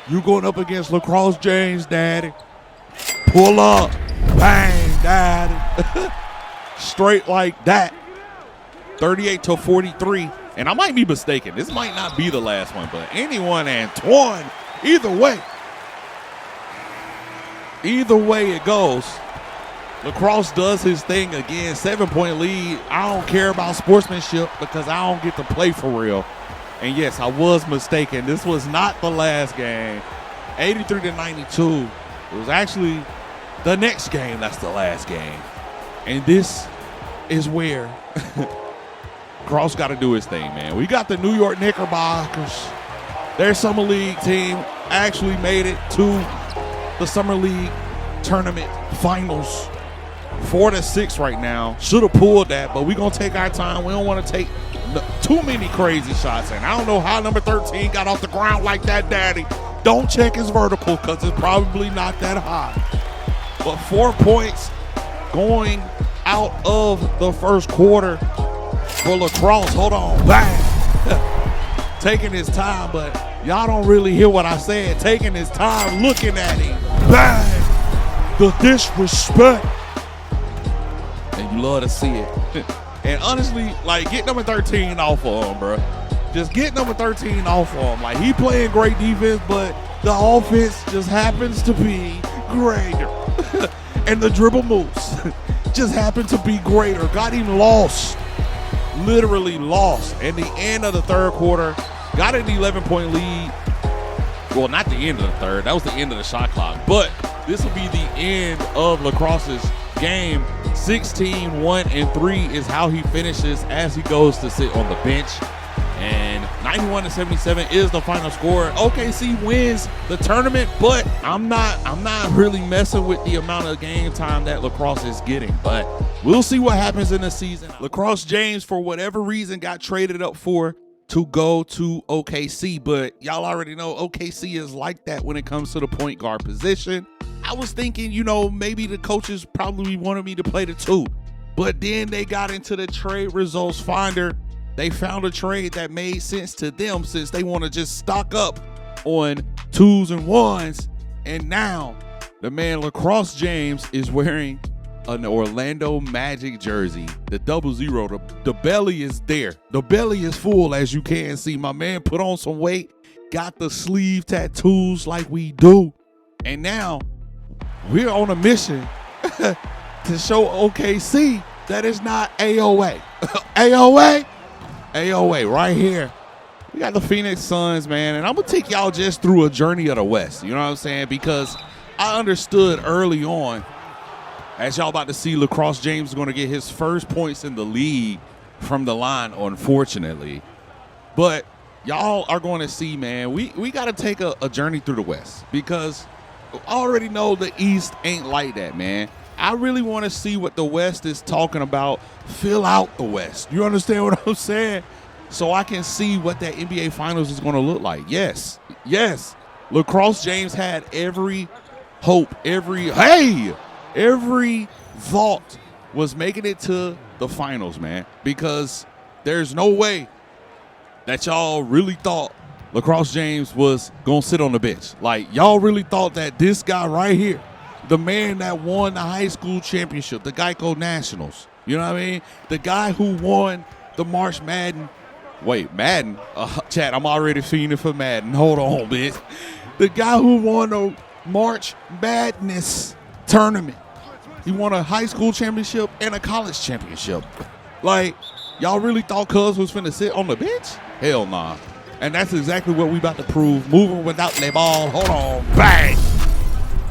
you going up against LeCross James, daddy. Pull up, bang, daddy. Straight like that. 38-43. And I might be mistaken. This might not be the last one, but anyone, Antoine, either way it goes. LeCross does his thing again. 7-point lead. I don't care about sportsmanship because I don't get to play for real. And yes, I was mistaken. This was not the last game. 83-92. It was actually the next game that's the last game. And this is where Cross got to do his thing, man. We got the New York Knickerbockers. Their summer league team actually made it to the summer league tournament finals. 4-6 right now. Should have pulled that, but we're going to take our time. We don't want to take too many crazy shots. And I don't know how number 13 got off the ground like that, daddy. Don't check his vertical because it's probably not that high. But 4 points going out of the first quarter for LeCross. Hold on. Bang. Taking his time, but y'all don't really hear what I said. Taking his time, looking at him. Bang. The disrespect. And you love to see it. And honestly, like, get number 13 off of him, bro. Just get number 13 off of him. Like, he playing great defense, but the offense just happens to be greater. And the dribble moves just happen to be greater. Got him lost. Literally lost. And the end of the third quarter, got an 11-point lead. Well, not the end of the third. That was the end of the shot clock. But this will be the end of LeCross's game. 16-1-3 is how he finishes as he goes to sit on the bench. And 91-77 is the final score. OKC wins the tournament, but I'm not really messing with the amount of game time that LeCross is getting. But we'll see what happens in the season. LeCross James, for whatever reason, got traded up to go to OKC, but y'all already know OKC is like that when it comes to the point guard position. I was thinking, maybe the coaches probably wanted me to play the 2, but then they got into the trade results finder. They found a trade that made sense to them since they want to just stock up on 2s and 1s. And now the man LeCross James is wearing an Orlando Magic jersey, the 00. The belly is there. The belly is full, as you can see. My man put on some weight, got the sleeve tattoos like we do. And now we're on a mission to show OKC that it's not AOA. AOA right here. We got the Phoenix Suns, man, and I'm going to take y'all just through a journey of the West. You know what I'm saying? Because I understood early on, as y'all about to see, LeCross James is going to get his first points in the league from the line, unfortunately. But y'all are going to see, man, we got to take a journey through the West because I already know the East ain't like that, man. I really want to see what the West is talking about. Fill out the West. You understand what I'm saying? So I can see what that NBA Finals is going to look like. Yes. LeCross James had every hope, every thought was making it to the finals, man, because there's no way that y'all really thought LeCross James was going to sit on the bench. Like, y'all really thought that this guy right here, the man that won the high school championship, the Geico Nationals, you know what I mean? The guy who won the March Madden. Wait, Madden? Chat, I'm already fiending for Madden. Hold on, bitch. The guy who won the March Madness tournament. He won a high school championship and a college championship. Like, y'all really thought Cuz was finna sit on the bench? Hell nah. And that's exactly what we about to prove. Moving without the ball. Hold on. Bang!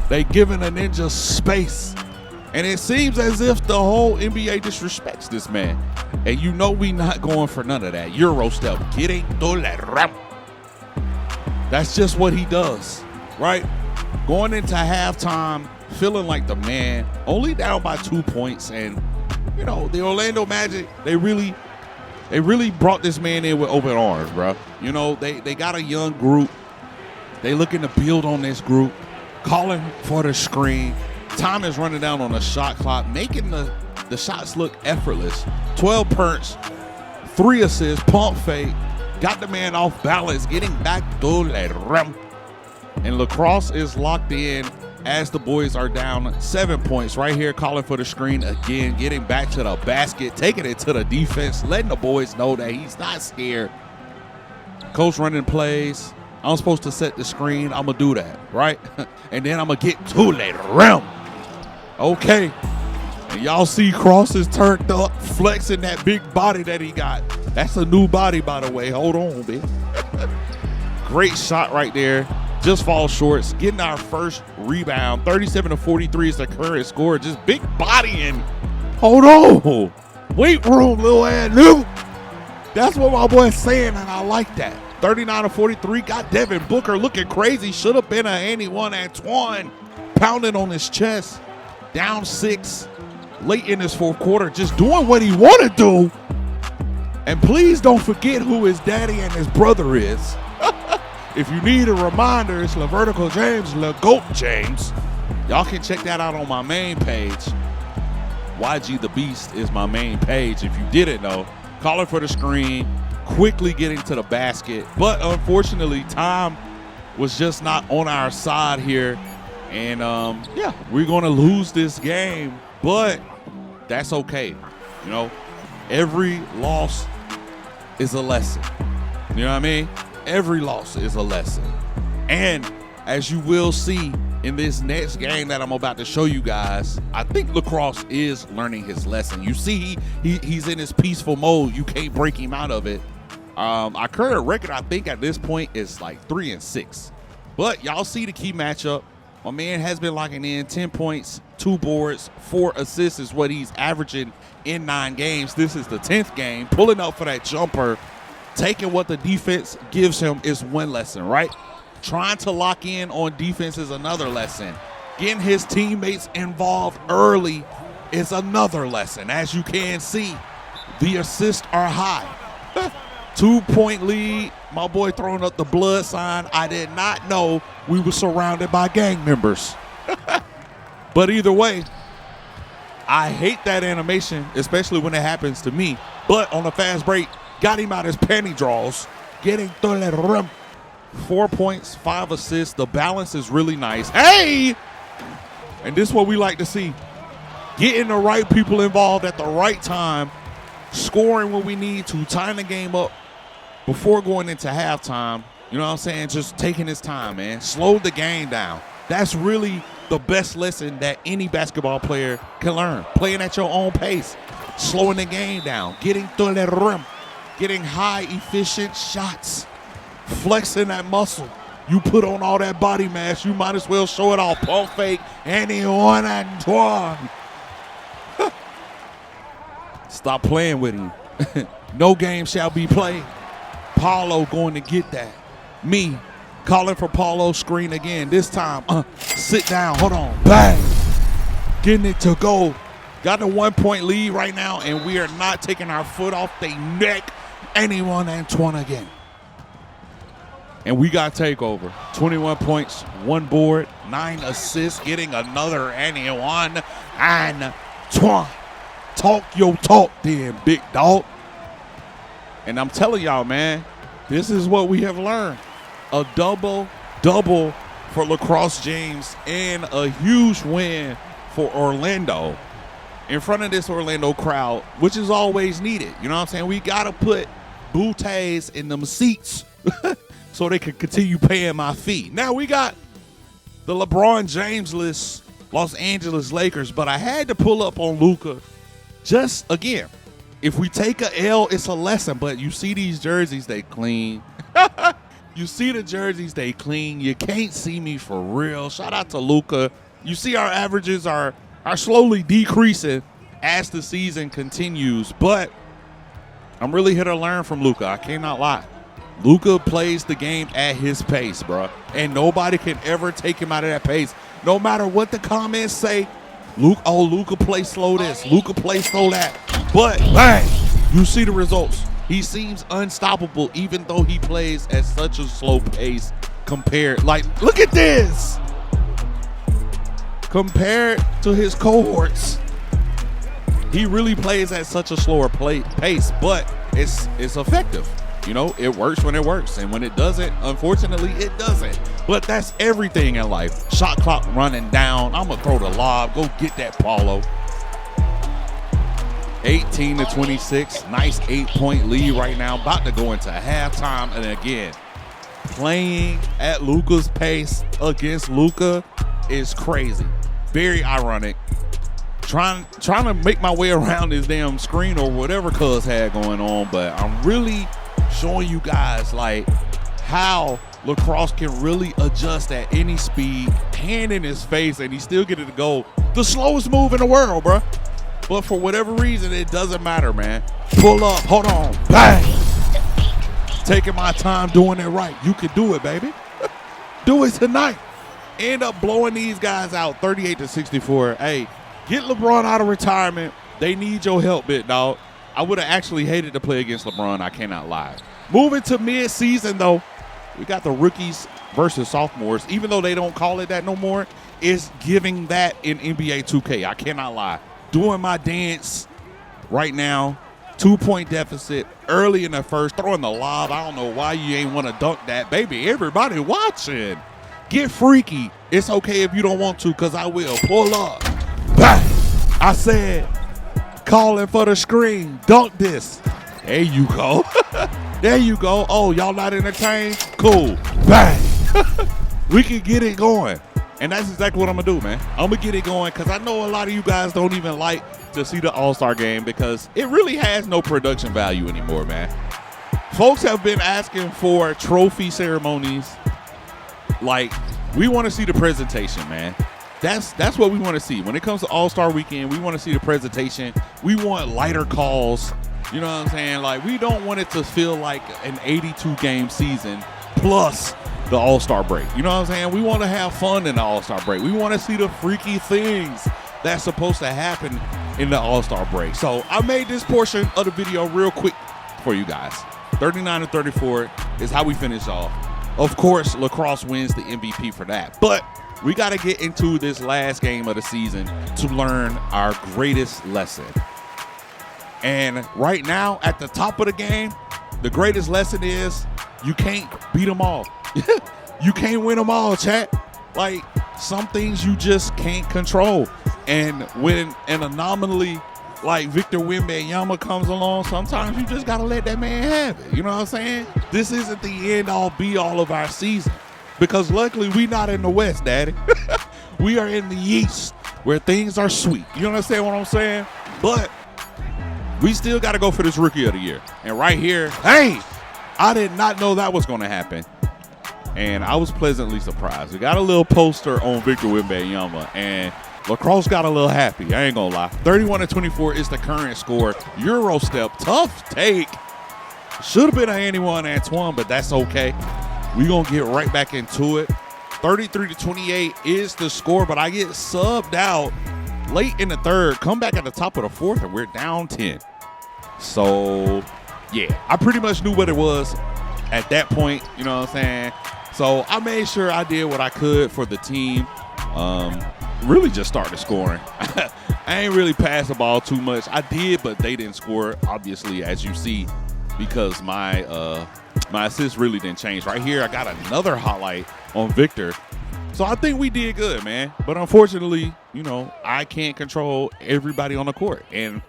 They giving a ninja space. And it seems as if the whole NBA disrespects this man. And you know we not going for none of that. Euro step. That's just what he does, right? Going into halftime, feeling like the man, only down by 2 points. And, the Orlando Magic, they really brought this man in with open arms, bro. They got a young group. They looking to build on this group, calling for the screen. Time is running down on the shot clock, making the shots look effortless. 12 punts, 3 assists, pump fake, got the man off balance, getting back to the rim. And LeCross is locked in as the boys are down 7 points. Right here, calling for the screen again, getting back to the basket, taking it to the defense, letting the boys know that he's not scared. Coach running plays. I'm supposed to set the screen. I'm going to do that, right? And then I'm going to get to the rim. Okay. And y'all see Cross is turned up, flexing that big body that he got. That's a new body, by the way. Hold on, man. Great shot right there. Just falls short. Getting our first rebound. 37-43 is the current score. Just big body and hold on. Weight room, little ass new. That's what my boy's saying, and I like that. 39-43. Got Devin Booker looking crazy. Should have been an Andy one. Antoine pounding on his chest. Down 6 late in this fourth quarter. Just doing what he want to do. And please don't forget who his daddy and his brother is. If you need a reminder, it's LeCross James, LeGoat James. Y'all can check that out on my main page. YG the Beast is my main page, if you didn't know. Calling for the screen, quickly getting to the basket. But unfortunately, time was just not on our side here. And, yeah, we're going to lose this game. But that's okay. You know, every loss is a lesson. You know what I mean? Every loss is a lesson. And as you will see in this next game that I'm about to show you guys, I think LeCross is learning his lesson. You see, he's in his peaceful mode. You can't break him out of it. Our current record, I think, at this point is like 3-6. But y'all see the key matchup. My man has been locking in 10 points, 2 boards, 4 assists is what he's averaging in 9 games. This is the 10th game. Pulling up for that jumper. Taking what the defense gives him is one lesson, right? Trying to lock in on defense is another lesson. Getting his teammates involved early is another lesson. As you can see, the assists are high. 2-point lead. My boy throwing up the blood sign. I did not know we were surrounded by gang members. But either way, I hate that animation, especially when it happens to me. But on a fast break, got him out his panty draws, getting through the rim. 4 points, 5 assists. The balance is really nice. Hey! And this is what we like to see. Getting the right people involved at the right time, scoring when we need to, tying the game up before going into halftime. You know what I'm saying? Just taking his time, man. Slow the game down. That's really the best lesson that any basketball player can learn. Playing at your own pace, slowing the game down, getting through the rim. Getting high, efficient shots, flexing that muscle. You put on all that body mass, you might as well show it off. Pump fake, Antoine. Stop playing with him. No game shall be played. Paulo going to get that. Me calling for Paulo's screen again. This time, sit down, hold on, bang. Getting it to go. Got a 1-point lead right now, and we are not taking our foot off their neck. Anyone Antoine again. And we got takeover. 21 points, 1 board, 9 assists, getting another Antoine. Antoine. Talk your talk then, big dog. And I'm telling y'all, man, this is what we have learned. A double-double for LeCross James and a huge win for Orlando in front of this Orlando crowd, which is always needed. You know what I'm saying? We got to put booties in them seats so they can continue paying my fee. Now we got the LeBron James-less Los Angeles Lakers, but I had to pull up on Luka. Just, again, if we take a L, it's a lesson, but you see these jerseys, they clean. You see the jerseys, they clean. You can't see me for real. Shout out to Luka. You see our averages are slowly decreasing as the season continues, but I'm really here to learn from Luka. I cannot lie. Luka plays the game at his pace, bro, and nobody can ever take him out of that pace. No matter what the comments say, Luka play slow this, Luka play slow that, but bang, you see the results. He seems unstoppable even though he plays at such a slow pace compared, like, look at this. Compared to his cohorts, he really plays at such a slower pace, but it's effective. You know, it works when it works, and when it doesn't, unfortunately, it doesn't. But that's everything in life. Shot clock running down. I'm gonna throw the lob. Go get that Paulo. 18-26. Nice 8-point lead right now. About to go into halftime, and again, playing at Luka's pace against Luka is crazy. Very ironic. Trying to make my way around this damn screen or whatever Cuz had going on, but I'm really showing you guys like how LeCross can really adjust at any speed, hand in his face, and he still get it to go. The slowest move in the world, bro. But for whatever reason, it doesn't matter, man. Pull up, hold on, bang. Taking my time doing it right. You can do it, baby. Do it tonight. End up blowing these guys out 38-64. Hey, get LeBron out of retirement. They need your help, big dog. I would have actually hated to play against LeBron. I cannot lie. Moving to mid-season, though, we got the rookies versus sophomores. Even though they don't call it that no more, it's giving that in NBA 2K. I cannot lie. Doing my dance right now. 2-point deficit early in the first. Throwing the lob. I don't know why you ain't want to dunk that. Baby, everybody watching. Get freaky. It's okay if you don't want to, because I will. Pull up. Bang. I said, calling for the screen. Dunk this. There you go. There you go. Oh, y'all not entertained? Cool. Bang. We can get it going. And that's exactly what I'm going to do, man. I'm going to get it going because I know a lot of you guys don't even like to see the All-Star game because it really has no production value anymore, man. Folks have been asking for trophy ceremonies. Like, we want to see the presentation, man. That's what we want to see. When it comes to All-Star Weekend, we want to see the presentation. We want lighter calls. You know what I'm saying? Like, we don't want it to feel like an 82-game season plus the All-Star break. You know what I'm saying? We want to have fun in the All-Star break. We want to see the freaky things that's supposed to happen in the All-Star break. So I made this portion of the video real quick for you guys. 39-34 is how we finish off. Of course, LeCross wins the MVP for that. But we got to get into this last game of the season to learn our greatest lesson. And right now, at the top of the game, the greatest lesson is you can't beat them all. You can't win them all, chat. Like, some things you just can't control. And when an anomaly like Victor Wembanyama comes along, sometimes you just got to let that man have it. You know what I'm saying? This isn't the end-all, be-all of our season. Because luckily, we not in the West, Daddy. We are in the East, where things are sweet. You understand what I'm saying? But we still got to go for this Rookie of the Year. And right here, hey, I did not know that was going to happen. And I was pleasantly surprised. We got a little poster on Victor Wembanyama, and LeCross got a little happy. I ain't going to lie. 31-24 is the current score. Euro step. Tough take. Should have been a handy one, Antoine, but that's okay. We're going to get right back into it. 33-28 is the score, but I get subbed out late in the third. Come back at the top of the fourth, and we're down 10. So, yeah, I pretty much knew what it was at that point. You know what I'm saying? So I made sure I did what I could for the team. Really just started scoring. I ain't really passed the ball too much. I did, but they didn't score, obviously, as you see, because my assist really didn't change. Right here, I got another highlight on Victor. So I think we did good, man. But unfortunately, you know, I can't control everybody on the court. And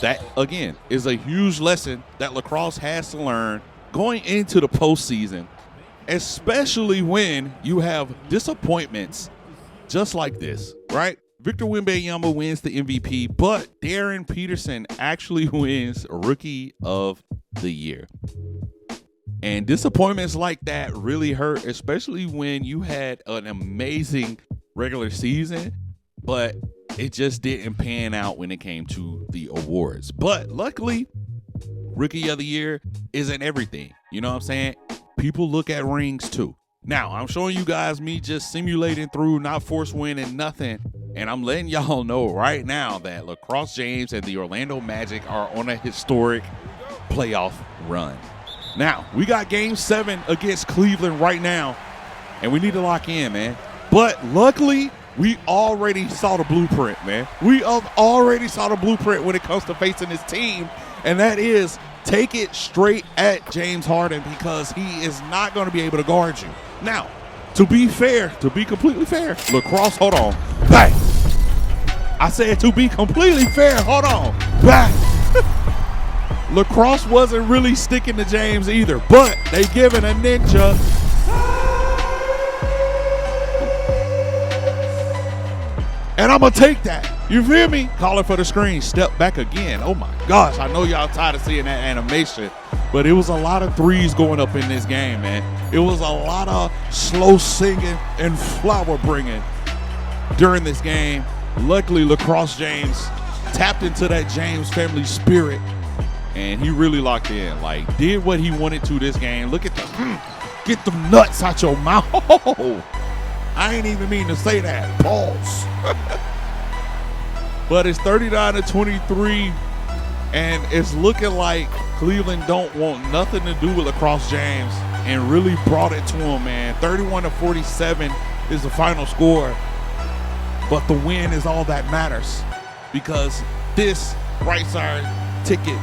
that, again, is a huge lesson that LeCross has to learn going into the postseason, especially when you have disappointments just like this, right? Victor Wembanyama wins the MVP, but Darren Peterson actually wins Rookie of the Year. And disappointments like that really hurt, especially when you had an amazing regular season, but it just didn't pan out when it came to the awards. But luckily, Rookie of the Year isn't everything. You know what I'm saying? People look at rings too. Now, I'm showing you guys me just simulating through, not force winning, nothing. And I'm letting y'all know right now that LeCross James and the Orlando Magic are on a historic playoff run. Now, we got Game 7 against Cleveland right now, and we need to lock in, man. But luckily, we already saw the blueprint, man. We have already saw the blueprint when it comes to facing this team, and that is take it straight at James Harden because he is not going to be able to guard you. Now, to be fair, to be completely fair, LeCross, hold on, bang. I said to be completely fair, hold on, bang. LeCross wasn't really sticking to James either, but they giving a ninja. And I'm going to take that. You feel me? Calling for the screen. Step back again. Oh, my gosh. I know y'all tired of seeing that animation. But it was a lot of threes going up in this game, man. It was a lot of slow singing and flower bringing during this game. Luckily, LeCross James tapped into that James family spirit. And he really locked in. Like, did what he wanted to this game. Look at the, get them nuts out your mouth. I ain't even mean to say that. Pause. But it's 39-23, and it's looking like Cleveland don't want nothing to do with LeCross James and really brought it to him, man. 31-47 is the final score, but the win is all that matters because this right side ticket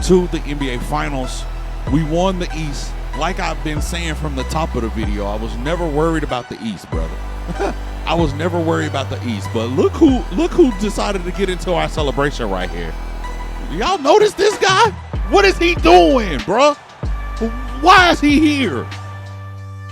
to the NBA Finals, we won the East. Like I've been saying from the top of the video, I was never worried about the East, brother. I was never worried about the East, but look who decided to get into our celebration right here. Y'all notice this guy? What is he doing, bro? Why is he here?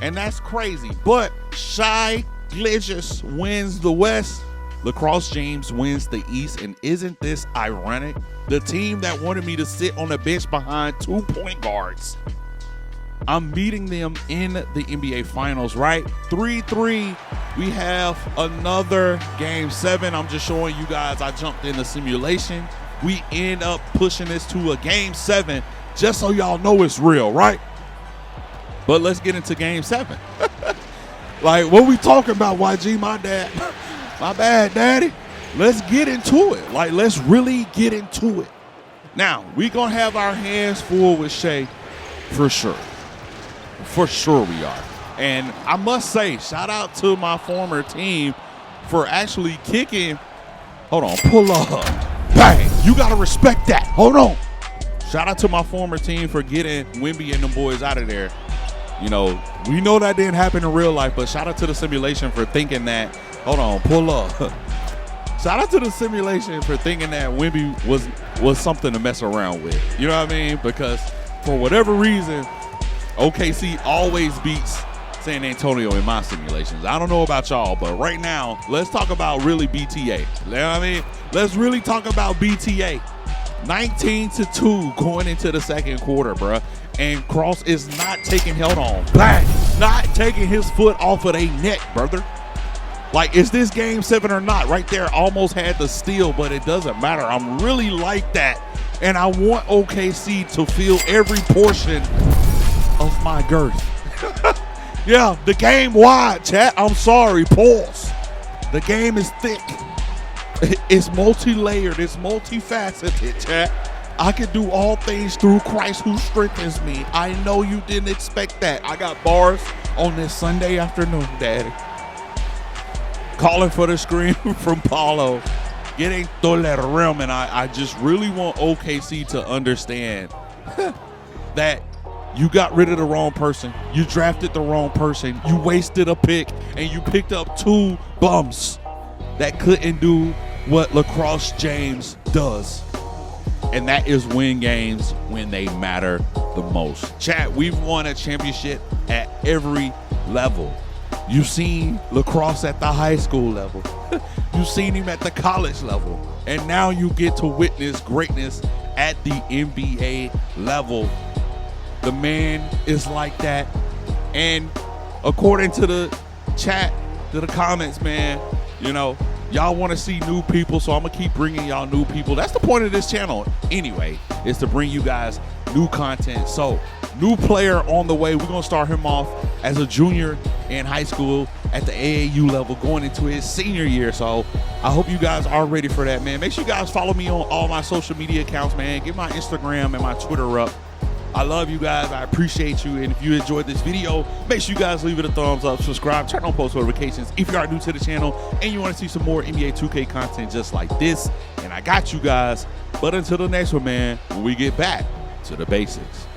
And that's crazy. But Shai Gilgeous wins the West. LeCross James wins the East. And isn't this ironic? The team that wanted me to sit on the bench behind 2 point guards, I'm meeting them in the NBA Finals, right? 3-3. We have another Game 7. I'm just showing you guys I jumped in the simulation. We end up pushing this to a Game 7 just so y'all know it's real, right? But let's get into Game 7. Like, what we talking about, YG, my dad? My bad, daddy. Let's get into it. Like, let's really get into it. Now, we going to have our hands full with Shai for sure. For sure we are. And I must say, shout out to my former team for actually kicking. Hold on, pull up. Bang. You got to respect that. Hold on. Shout out to my former team for getting Wemby and them boys out of there. You know, we know that didn't happen in real life, but shout out to the simulation for thinking that. Hold on, pull up. Shout out to the simulation for thinking that Wemby was something to mess around with. You know what I mean? Because for whatever reason, OKC always beats San Antonio in my simulations. I don't know about y'all, but right now, let's talk about really BTA. You know what I mean? Let's really talk about BTA. 19-2 going into the second quarter, bruh. And Cross is not taking, held on, bang, not taking his foot off of their neck, brother. Like, is this Game 7 or not? Right there, almost had the steal, but it doesn't matter. I'm really like that. And I want OKC to feel every portion of my girth. Yeah, the game wide, chat. I'm sorry, pause. The game is thick. It's multi-layered. It's multifaceted, chat. I can do all things through Christ who strengthens me. I know you didn't expect that. I got bars on this Sunday afternoon, daddy. Calling for the screen from Paulo. Getting todo el realm, and I just really want OKC to understand that you got rid of the wrong person. You drafted the wrong person. You wasted a pick, and you picked up two bums that couldn't do what LeCross James does. And that is win games when they matter the most. Chat, we've won a championship at every level. You've seen LeCross at the high school level. You've seen him at the college level. And now you get to witness greatness at the NBA level. The man is like that. And according to the chat, to the comments, man, you know, y'all want to see new people, so I'm going to keep bringing y'all new people. That's the point of this channel anyway, is to bring you guys new content. So, new player on the way. We're going to start him off as a junior in high school at the AAU level going into his senior year. So, I hope you guys are ready for that, man. Make sure you guys follow me on all my social media accounts, man. Get my Instagram and my Twitter up. I love you guys. I appreciate you. And if you enjoyed this video, make sure you guys leave it a thumbs up, subscribe, turn on post notifications if you are new to the channel and you want to see some more NBA 2K content just like this. And I got you guys. But until the next one, man, when we get back, to the basics.